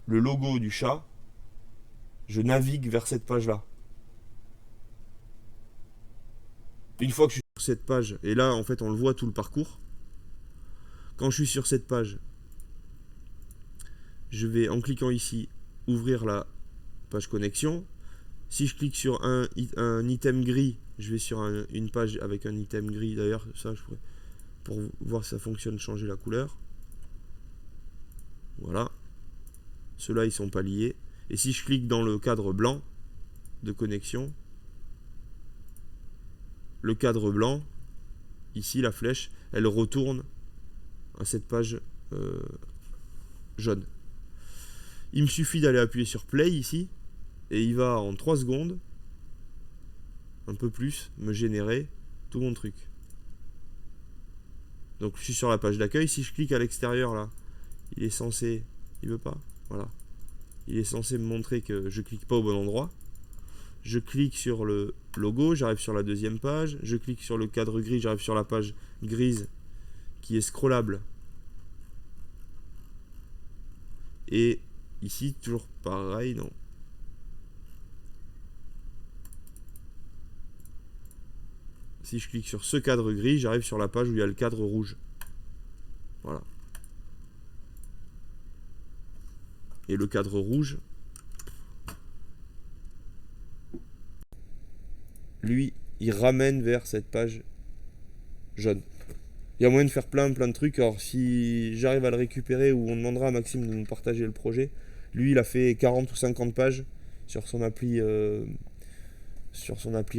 le logo du chat, je navigue vers cette page-là. Une fois que je suis sur cette page, et là en fait on le voit tout le parcours, quand je suis sur cette page, je vais en cliquant ici ouvrir la page connexion. Si je clique sur un item gris, je vais sur une page avec un item gris. D'ailleurs, ça, je pourrais, pour voir si ça fonctionne, changer la couleur. Voilà. Ceux-là, ils sont pas liés. Et si je clique dans le cadre blanc de connexion, le cadre blanc, ici, la flèche, elle retourne à cette page jaune. Il me suffit d'aller appuyer sur Play ici. Et il va en 3 secondes, un peu plus, me générer tout mon truc. Donc je suis sur la page d'accueil. Si je clique à l'extérieur là, il est censé... Il veut pas. Voilà. Il est censé me montrer que je clique pas au bon endroit. Je clique sur le logo, j'arrive sur la deuxième page. Je clique sur le cadre gris, j'arrive sur la page grise qui est scrollable. Et ici, toujours pareil, non. Si je clique sur ce cadre gris, j'arrive sur la page où il y a le cadre rouge. Voilà. Et le cadre rouge, lui, il ramène vers cette page jaune. Il y a moyen de faire plein de trucs. Alors si j'arrive à le récupérer, ou on demandera à Maxime de nous partager le projet, lui il a fait 40 ou 50 pages sur son appli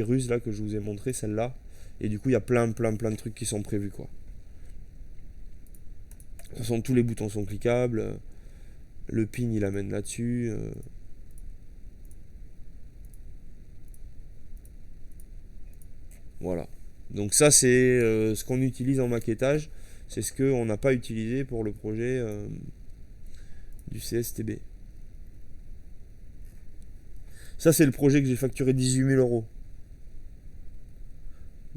Ruse là que je vous ai montré, celle-là. Et du coup, il y a plein de trucs qui sont prévus, quoi. De toute façon, tous les boutons sont cliquables. Le pin, il amène là-dessus. Voilà. Donc ça, c'est ce qu'on utilise en maquettage. C'est ce qu'on n'a pas utilisé pour le projet du CSTB. Ça, c'est le projet que j'ai facturé 18 000 €.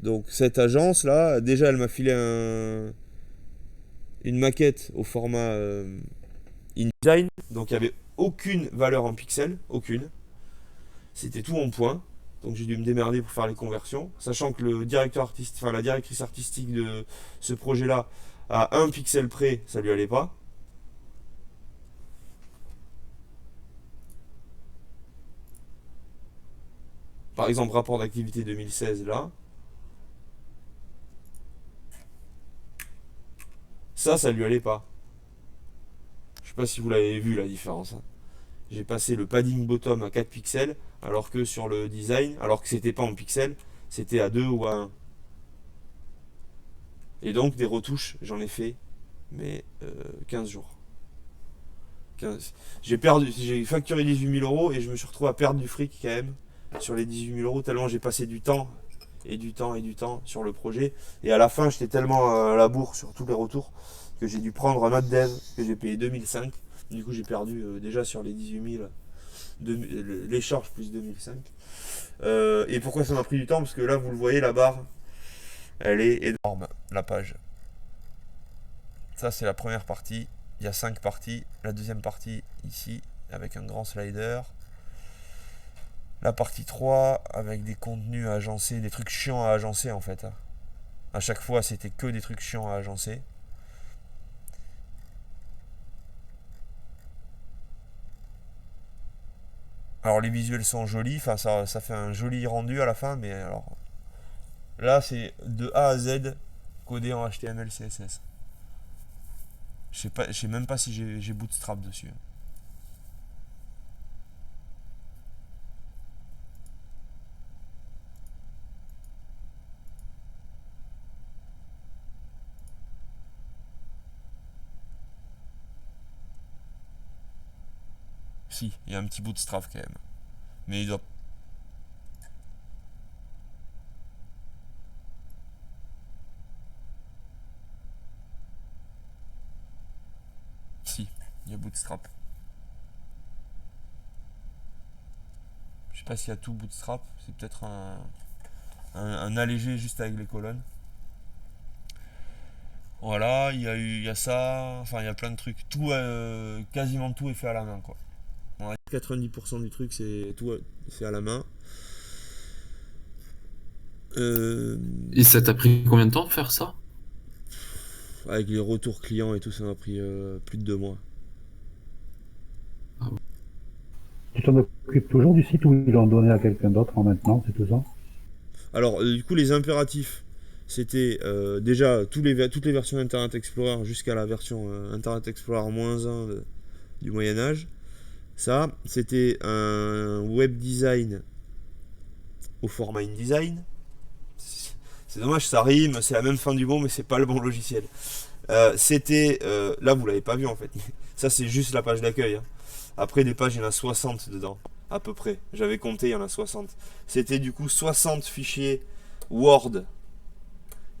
Donc cette agence là, déjà elle m'a filé une maquette au format InDesign. Donc il n'y avait aucune valeur en pixels, aucune. C'était tout en points. Donc j'ai dû me démerder pour faire les conversions. Sachant que le directeur artistique, enfin la directrice artistique de ce projet là, à 1 pixel près, ça lui allait pas. Par exemple, rapport d'activité 2016 là. Ça lui allait pas. Je sais pas si vous l'avez vu la différence. Hein. J'ai passé le padding bottom à 4 pixels, alors que sur le design, alors que c'était pas en pixels, c'était à 2 ou à 1. Et donc des retouches, j'en ai fait, mais 15 jours. 15. J'ai facturé 18 000 € et je me suis retrouvé à perdre du fric quand même sur les 18 000 € tellement j'ai passé du temps sur le projet. Et à la fin, j'étais tellement à la bourre sur tous les retours que j'ai dû prendre un autre dev que j'ai payé 2005. Du coup, j'ai perdu déjà sur les 18 000 les charges plus 2005. Et pourquoi ça m'a pris du temps? Parce que là, vous le voyez, la barre, elle est énorme, la page. Ça, c'est la première partie. Il y a 5 parties. La deuxième partie, ici, avec un grand slider. La partie 3 avec des contenus à agencer, des trucs chiants à agencer en fait. À chaque fois, c'était que des trucs chiants à agencer. Alors les visuels sont jolis, enfin ça fait un joli rendu à la fin, mais alors là c'est de A à Z codé en HTML, CSS. Je sais même pas si j'ai Bootstrap dessus. Si, il y a un petit bootstrap quand même. Mais il doit... Si, il y a bootstrap. Je sais pas s'il y a tout bootstrap. C'est peut-être un allégé juste avec les colonnes. Voilà, il y a ça, enfin il y a plein de trucs. Tout, quasiment tout est fait à la main, quoi. Ouais, 90% du truc, c'est tout fait à la main. Et ça t'a pris combien de temps de faire ça? Avec les retours clients et tout, ça m'a pris plus de 2 mois. Tu t'en occupes toujours du site ou ils l'ont donné à quelqu'un d'autre en maintenant, c'est tout ça? Alors, du coup, les impératifs, c'était déjà toutes les versions Internet Explorer jusqu'à la version Internet Explorer -1 du Moyen-Âge. Ça, c'était un web design au format InDesign. C'est dommage, ça rime, c'est la même fin du mot, mais c'est pas le bon logiciel. C'était. Là, vous l'avez pas vu en fait. Ça, c'est juste la page d'accueil. Hein. Après, des pages, il y en a 60 dedans. À peu près. J'avais compté, il y en a 60. C'était du coup 60 fichiers Word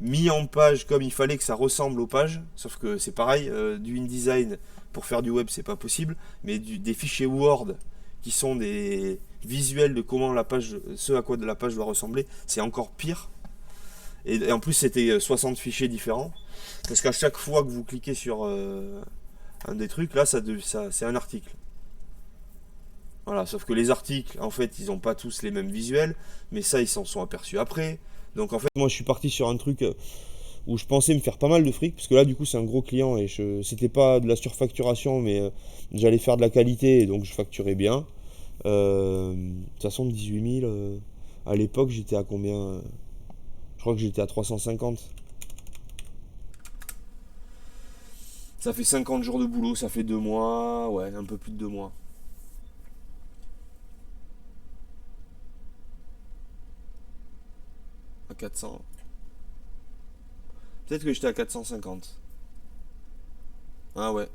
mis en page comme il fallait que ça ressemble aux pages. Sauf que c'est pareil, du InDesign pour faire du web, c'est pas possible. Mais des fichiers Word qui sont des visuels de comment la page, ce à quoi la page doit ressembler, c'est encore pire. Et en plus, c'était 60 fichiers différents. Parce qu'à chaque fois que vous cliquez sur un des trucs, là, ça c'est un article. Voilà, sauf que les articles, en fait, ils n'ont pas tous les mêmes visuels, mais ça, ils s'en sont aperçus après. Donc, en fait, moi, je suis parti sur un truc où je pensais me faire pas mal de fric, parce que là, du coup, c'est un gros client et c'était pas de la surfacturation, mais j'allais faire de la qualité, et donc je facturais bien. De toute façon, 18 000, à l'époque, j'étais à combien Je crois que j'étais à 350. Ça fait 50 jours de boulot, ça fait 2 mois, ouais, un peu plus de 2 mois. À 400. Peut-être que j'étais à 450. Ah ouais.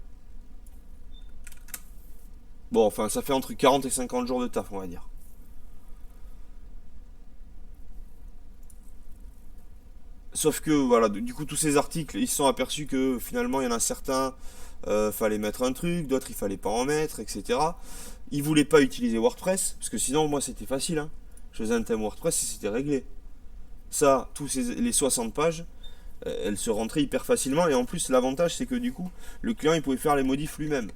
Bon, enfin, ça fait entre 40 et 50 jours de taf, on va dire. Sauf que, voilà, du coup, tous ces articles, ils se sont aperçus que finalement, il y en a certains, fallait mettre un truc, d'autres, il fallait pas en mettre, etc. Ils voulaient pas utiliser WordPress, parce que sinon, moi, c'était facile, hein. Je faisais un thème WordPress et c'était réglé. Ça, les 60 pages, elles se rentraient hyper facilement. Et en plus, l'avantage, c'est que du coup, le client, il pouvait faire les modifs lui-même.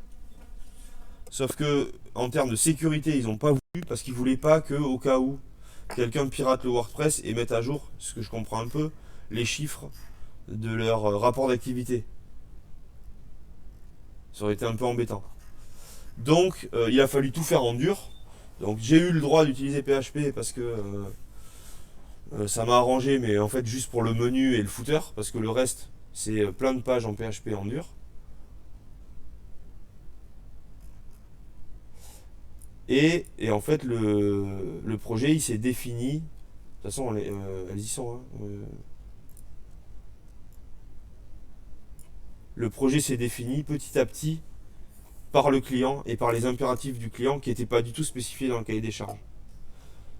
Sauf que, en termes de sécurité, ils n'ont pas voulu, parce qu'ils voulaient pas que, au cas où, quelqu'un pirate le WordPress et mette à jour, ce que je comprends un peu, les chiffres de leur rapport d'activité. Ça aurait été un peu embêtant. Donc, il a fallu tout faire en dur. Donc, j'ai eu le droit d'utiliser PHP parce que ça m'a arrangé, mais en fait, juste pour le menu et le footer, parce que le reste, c'est plein de pages en PHP en dur. Et en fait, le projet, il s'est défini. De toute façon, elles y sont. Hein, le projet s'est défini petit à petit par le client et par les impératifs du client qui n'étaient pas du tout spécifiés dans le cahier des charges.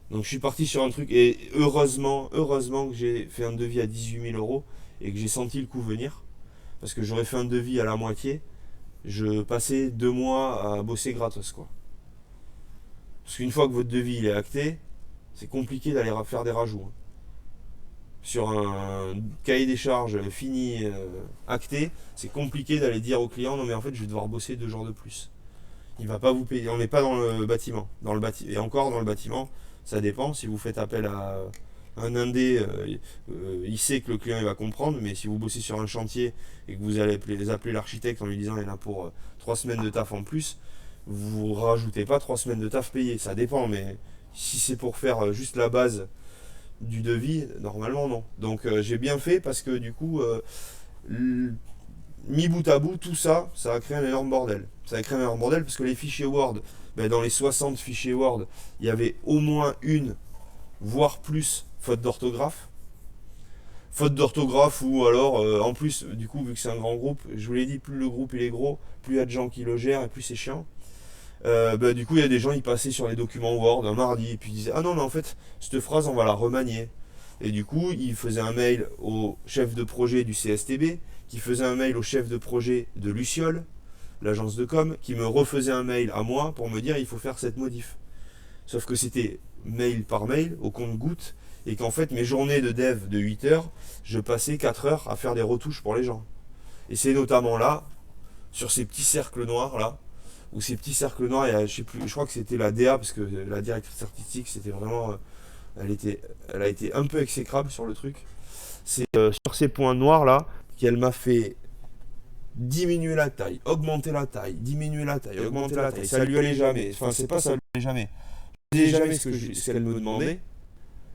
Donc je suis parti sur un truc et heureusement que j'ai fait un devis à 18 000 euros et que j'ai senti le coup venir. Parce que j'aurais fait un devis à la moitié, je passais 2 mois à bosser gratos, quoi. Parce qu'une fois que votre devis il est acté, c'est compliqué d'aller faire des rajouts. Hein. Sur un cahier des charges fini, acté, c'est compliqué d'aller dire au client non mais en fait je vais devoir bosser 2 jours de plus. Il va pas vous payer. On n'est pas dans le bâtiment. Et encore dans le bâtiment, ça dépend. Si vous faites appel à un indé, il sait que le client il va comprendre, mais si vous bossez sur un chantier et que vous allez appeler l'architecte en lui disant il y en a pour 3 semaines de taf en plus, vous rajoutez pas 3 semaines de taf payé. Ça dépend, mais si c'est pour faire juste la base du devis, normalement non. Donc j'ai bien fait parce que du coup, mis bout à bout, tout ça, ça a créé un énorme bordel. Ça a créé un énorme bordel parce que les fichiers Word, dans les 60 fichiers Word, il y avait au moins une, voire plus, faute d'orthographe. Faute d'orthographe ou alors, en plus, du coup, vu que c'est un grand groupe, je vous l'ai dit, plus le groupe il est gros, plus il y a de gens qui le gèrent et plus c'est chiant. Du coup, il y a des gens, ils passaient sur les documents Word un mardi et puis ils disaient ah non, mais en fait, cette phrase, on va la remanier. Et du coup, ils faisaient un mail au chef de projet du CSTB, qui faisait un mail au chef de projet de Luciole, l'agence de com, qui me refaisait un mail à moi pour me dire il faut faire cette modif. Sauf que c'était mail par mail, au compte-goutte, et qu'en fait, mes journées de dev de 8 heures, je passais 4 heures à faire des retouches pour les gens. Et c'est notamment là, sur ces petits cercles noirs là, où ces petits cercles noirs, je sais plus, je crois que c'était la DA, parce que la directrice artistique, c'était vraiment, elle a été un peu exécrable sur le truc. C'est sur ces points noirs là qu'elle m'a fait diminuer la taille, augmenter la taille, diminuer la taille, augmenter la taille. Ça lui allait jamais. Enfin, c'est pas ça lui allait jamais. Je faisais jamais ce qu'elle me demandait.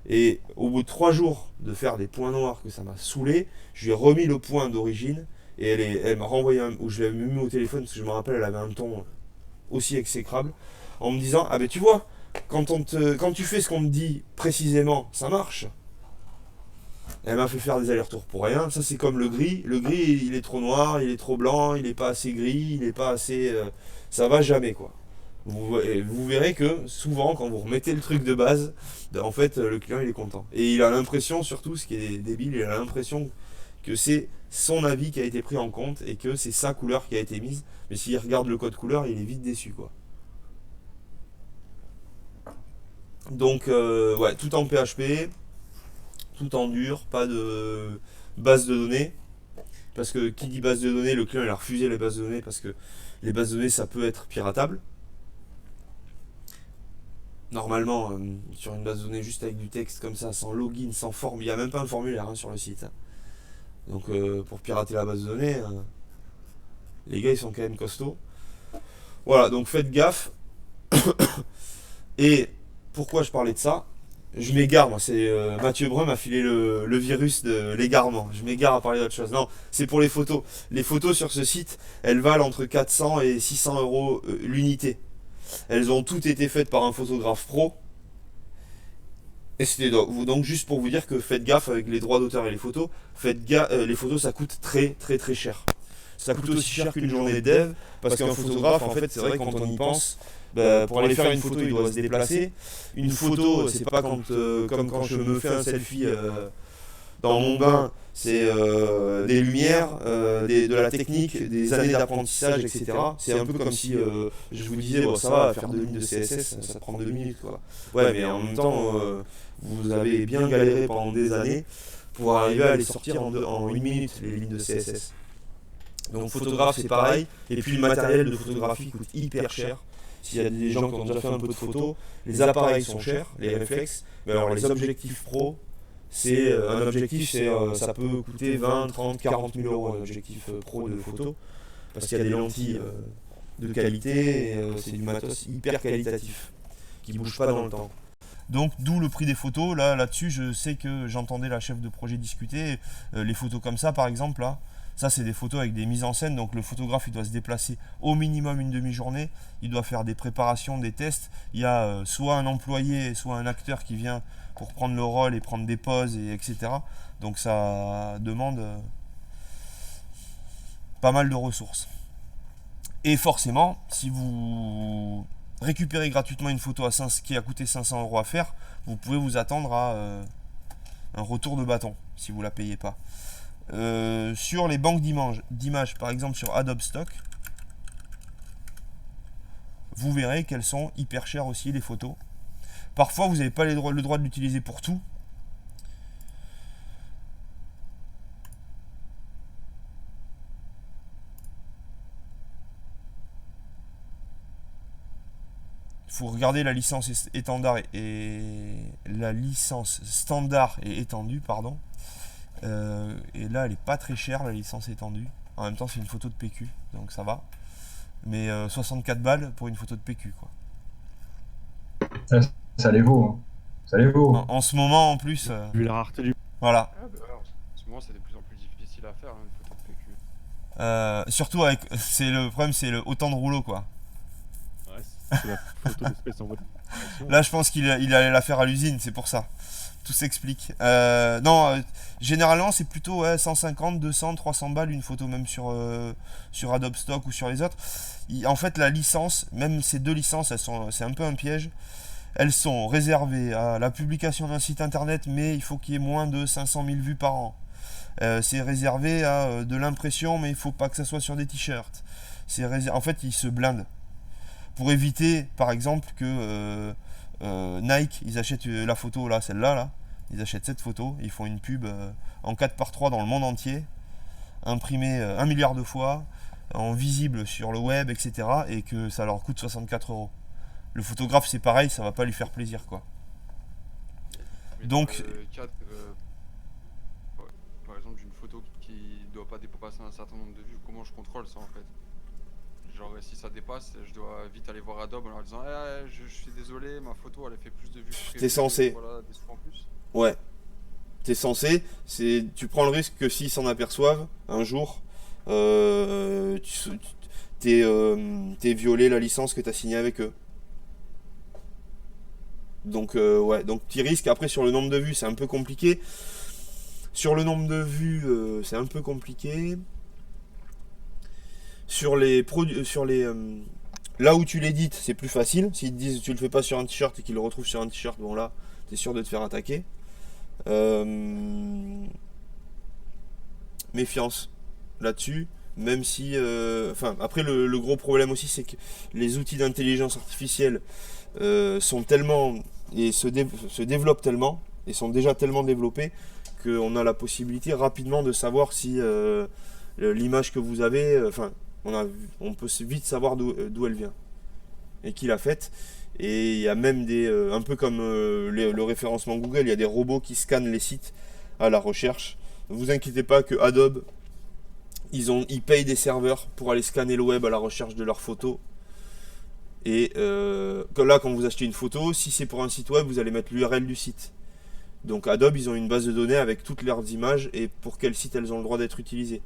Et au bout de 3 jours de faire des points noirs que ça m'a saoulé, je lui ai remis le point d'origine et elle m'a renvoyé ou je l'avais mis au téléphone parce que je me rappelle, elle avait un ton aussi exécrable en me disant ah ben tu vois, quand tu fais ce qu'on te dit précisément, ça marche. Elle m'a fait faire des allers-retours pour rien. Ça, c'est comme le gris. Le gris, il est trop noir, il est trop blanc, il n'est pas assez gris, il n'est pas assez. Ça va jamais, quoi. Vous verrez que souvent, quand vous remettez le truc de base, en fait, le client, il est content. Et il a l'impression, surtout, ce qui est débile, il a l'impression que c'est son avis qui a été pris en compte et que c'est sa couleur qui a été mise. Mais s'il regarde le code couleur, il est vite déçu, quoi. Donc, ouais, tout en PHP. Tout en dur, pas de base de données. Parce que qui dit base de données, le client il a refusé les bases de données parce que les bases de données ça peut être piratable. Normalement, sur une base de données juste avec du texte comme ça, sans login, sans formule, il n'y a même pas un formulaire sur le site. Donc pour pirater la base de données, les gars ils sont quand même costauds. Voilà, donc faites gaffe. Et pourquoi je parlais de ça? Je m'égare, moi, c'est Mathieu Brun m'a filé le virus de l'égarement. Je m'égare à parler d'autre chose. Non, c'est pour les photos. Les photos sur ce site, elles valent entre 400 et 600 euros l'unité. Elles ont toutes été faites par un photographe pro. Et c'était donc juste pour vous dire que faites gaffe avec les droits d'auteur et les photos. Les photos, ça coûte très très très cher. Ça coûte aussi cher qu'une journée de dev, parce qu'un photographe, en fait, c'est vrai que quand on y pense, pour aller faire une photo, il doit se déplacer. Une photo, c'est pas comme quand je me fais un selfie dans mon bain, c'est des lumières, de la technique, des années d'apprentissage, etc. C'est un peu comme si je vous disais, bon, ça va, faire 2 lignes de CSS, ça prend 2 minutes, quoi. Ouais, mais en même temps, vous avez bien galéré pendant des années pour arriver à les sortir en 1 minute, les lignes de CSS. Donc photographe c'est pareil, et puis le matériel de photographie coûte hyper cher. S'il y a des gens qui ont déjà fait un peu de photos, les appareils sont chers, les réflexes, mais alors les objectifs pro, c'est un objectif, ça peut coûter 20, 30, 40 000 euros un objectif pro de photo, parce qu'il y a des lentilles de qualité, et c'est du matos hyper qualitatif, qui ne bouge pas dans le temps. Donc d'où le prix des photos, là-dessus je sais que j'entendais la chef de projet discuter, les photos comme ça par exemple là, ça c'est des photos avec des mises en scène, donc le photographe il doit se déplacer au minimum une demi-journée, il doit faire des préparations, des tests, il y a soit un employé, soit un acteur qui vient pour prendre le rôle et prendre des pauses, etc. Donc ça demande pas mal de ressources. Et forcément, si vous récupérez gratuitement une photo qui a coûté 500 euros à faire, vous pouvez vous attendre à un retour de bâton si vous ne la payez pas. Sur les banques d'images, par exemple sur Adobe Stock, vous verrez qu'elles sont hyper chères aussi, les photos. Parfois, vous n'avez pas le droit de l'utiliser pour tout. Il faut regarder la licence standard et étendue, pardon. Et là elle est pas très chère, la licence étendue. En même temps c'est une photo de PQ, donc ça va. Mais 64 balles pour une photo de PQ, quoi. Ça les vaut, hein. Ça les vaut. En ce moment en plus Vu la rareté du... voilà. Ah bah, alors, en ce moment c'est de plus en plus difficile à faire, une photo de PQ. Surtout avec le problème, c'est le autant de rouleaux, quoi. Ouais, c'est la photo d'espèce en voie de... Là je pense qu'il allait la faire à l'usine, c'est pour ça. Tout s'explique. Généralement c'est plutôt 150, 200, 300 balles une photo, même sur Adobe Stock ou sur les autres. En fait la licence, même ces deux licences, c'est un peu un piège. Elles sont réservées à la publication d'un site internet, mais il faut qu'il y ait moins de 500 000 vues par an. C'est réservé à de l'impression, mais il ne faut pas que ça soit sur des t-shirts. En fait ils se blindent. Pour éviter par exemple que Nike, ils achètent la photo là, celle-là, ils achètent cette photo, ils font une pub en 4x3 dans le monde entier, imprimé 1 milliard de fois, en visible sur le web, etc. Et que ça leur coûte 64 euros. Le photographe, c'est pareil, ça va pas lui faire plaisir, quoi. Mais Donc, dans le cadre, par exemple, d'une photo qui doit pas dépasser un certain nombre de vues, comment je contrôle ça en fait? Genre, si ça dépasse, je dois vite aller voir Adobe en leur disant je suis désolé, ma photo elle a fait plus de vues que t'es prévu, censé. voilà, des sous en plus. Ouais, t'es censé. Tu prends le risque que s'ils s'en aperçoivent un jour, t'es violé la licence que t'as signée avec eux. Donc, ouais, donc petit risque. Après, sur le nombre de vues, c'est un peu compliqué. Sur le nombre de vues, c'est un peu compliqué. Sur les produits, là où tu l'édites, c'est plus facile. S'ils te disent tu le fais pas sur un t-shirt et qu'ils le retrouvent sur un t-shirt, bon là, t'es sûr de te faire attaquer. Méfiance là-dessus. Même si, enfin, après le gros problème aussi, c'est que les outils d'intelligence artificielle sont tellement et se développent tellement et sont déjà tellement développés qu'on a la possibilité rapidement de savoir si l'image que vous avez, enfin, on peut vite savoir d'où elle vient et qui l'a faite. Et il y a même des, un peu comme le référencement Google, il y a des robots qui scannent les sites à la recherche. Ne vous inquiétez pas que Adobe, ils payent des serveurs pour aller scanner le web à la recherche de leurs photos. Et là, quand vous achetez une photo, si c'est pour un site web, vous allez mettre l'URL du site. Donc Adobe, ils ont une base de données avec toutes leurs images et pour quel site elles ont le droit d'être utilisées.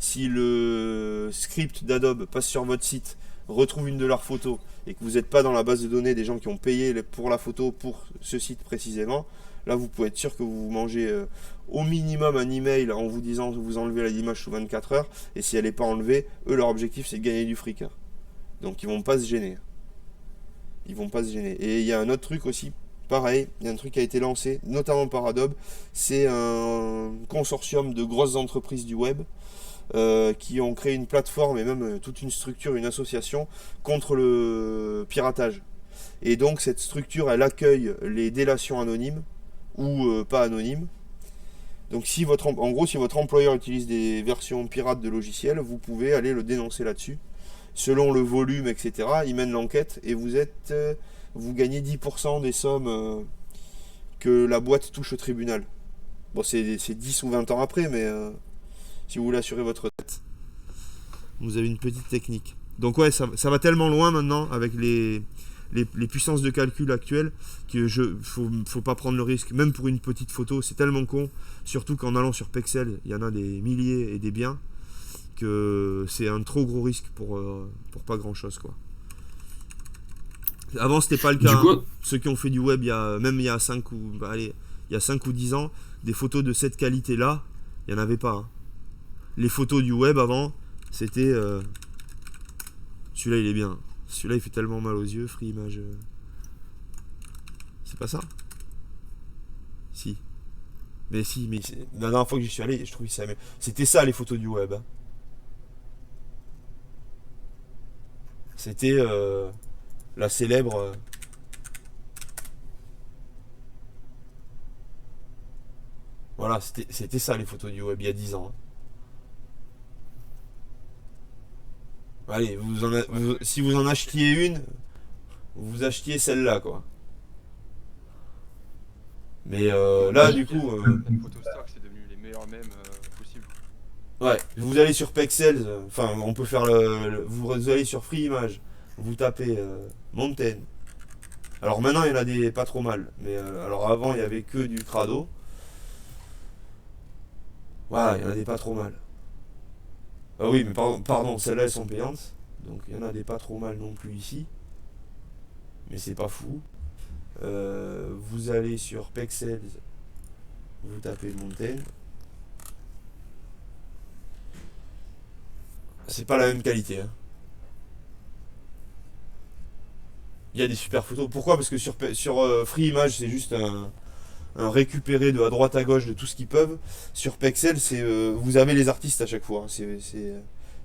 Si le script d'Adobe passe sur votre site, retrouve une de leurs photos et que vous n'êtes pas dans la base de données des gens qui ont payé pour la photo pour ce site précisément, là vous pouvez être sûr que vous mangez au minimum un email en vous disant que vous enlevez l'image sous 24 heures et si elle n'est pas enlevée, eux leur objectif c'est de gagner du fric. Donc ils vont pas se gêner. Ils vont pas se gêner. Et il y a un autre truc aussi, pareil, il y a un truc qui a été lancé, notamment par Adobe, c'est un consortium de grosses entreprises du web qui ont créé une plateforme et même toute une structure, une association contre le piratage. Et donc cette structure, elle accueille les délations anonymes ou pas anonymes. Donc si en gros, si votre employeur utilise des versions pirates de logiciels, vous pouvez aller le dénoncer là-dessus. Selon le volume, etc., ils mènent l'enquête et vous gagnez 10% des sommes que la boîte touche au tribunal. Bon, c'est 10 ou 20 ans après, mais si vous voulez assurer votre retraite, vous avez une petite technique. Donc ouais, ça va tellement loin maintenant avec les puissances de calcul actuelles que faut pas prendre le risque, même pour une petite photo, c'est tellement con, surtout qu'en allant sur Pexel, il y en a des milliers et des biens, que c'est un trop gros risque pour pas grand chose, quoi. Avant c'était pas le cas, hein. Ceux qui ont fait du web il y a 5 ou 10 ans, des photos de cette qualité là, il n'y en avait pas, hein. Les photos du web avant, c'était celui-là il est bien. Celui-là il fait tellement mal aux yeux, Free Image. C'est pas ça? Si. Mais si, mais la dernière fois que j'y suis allé, je trouvais ça. C'était ça les photos du web. C'était la célèbre. Voilà, c'était ça les photos du web il y a 10 ans. Allez, si vous en achetiez une, vous achetiez celle-là, quoi. Mais là, du coup. Les photos stock, c'est devenu les meilleurs mèmes possibles. Ouais, vous allez sur Pexels, enfin, on peut faire vous allez sur Free Image, vous tapez Mountain. Alors maintenant, il y en a des pas trop mal, mais alors avant, il y avait que du crado. Voilà, il y en a des pas trop mal. Ah oui, mais pardon, celles-là elles sont payantes. Donc il y en a des pas trop mal non plus ici. Mais c'est pas fou. Vous allez sur Pexels, vous tapez Mountain. C'est pas la même qualité, hein. Il y a des super photos. Pourquoi? Parce que sur Free Image, c'est juste un récupéré de à droite à gauche de tout ce qu'ils peuvent. Sur Pexel, vous avez les artistes à chaque fois, hein.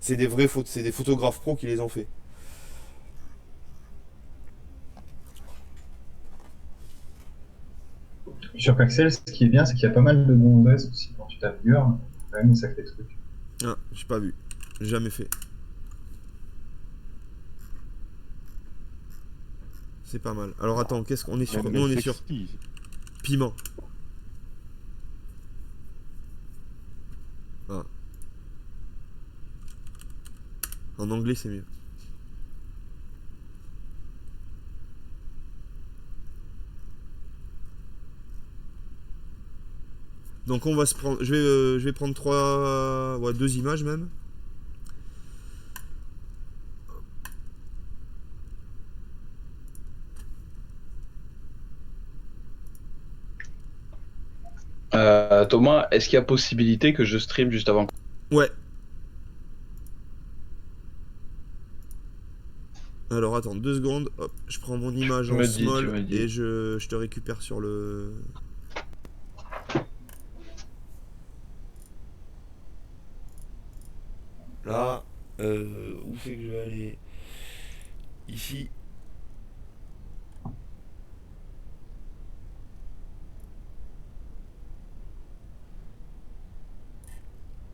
C'est des vrais c'est des photographes pros qui les ont fait. Sur Pexel, ce qui est bien, c'est qu'il y a pas mal de gonzesses aussi. Quand tu tapes dur, quand même des sacrés trucs. Ah, j'ai pas vu. Jamais fait. C'est pas mal. Alors attends, qu'est-ce qu'on est sur... Nous on est sur piment. Ah. En anglais c'est mieux. Donc on va se prendre... je vais prendre 3... Ouais, 2 images même. Thomas, est-ce qu'il y a possibilité que je stream juste avant? Ouais. Alors attends 2 secondes. Hop, je prends mon image Tu en me dis, tu small me dis. et je te récupère sur le... Là, où c'est que je vais aller? Ici.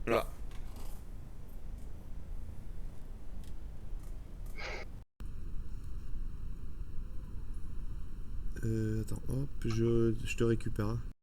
Là. Attends, hop, je te récupère.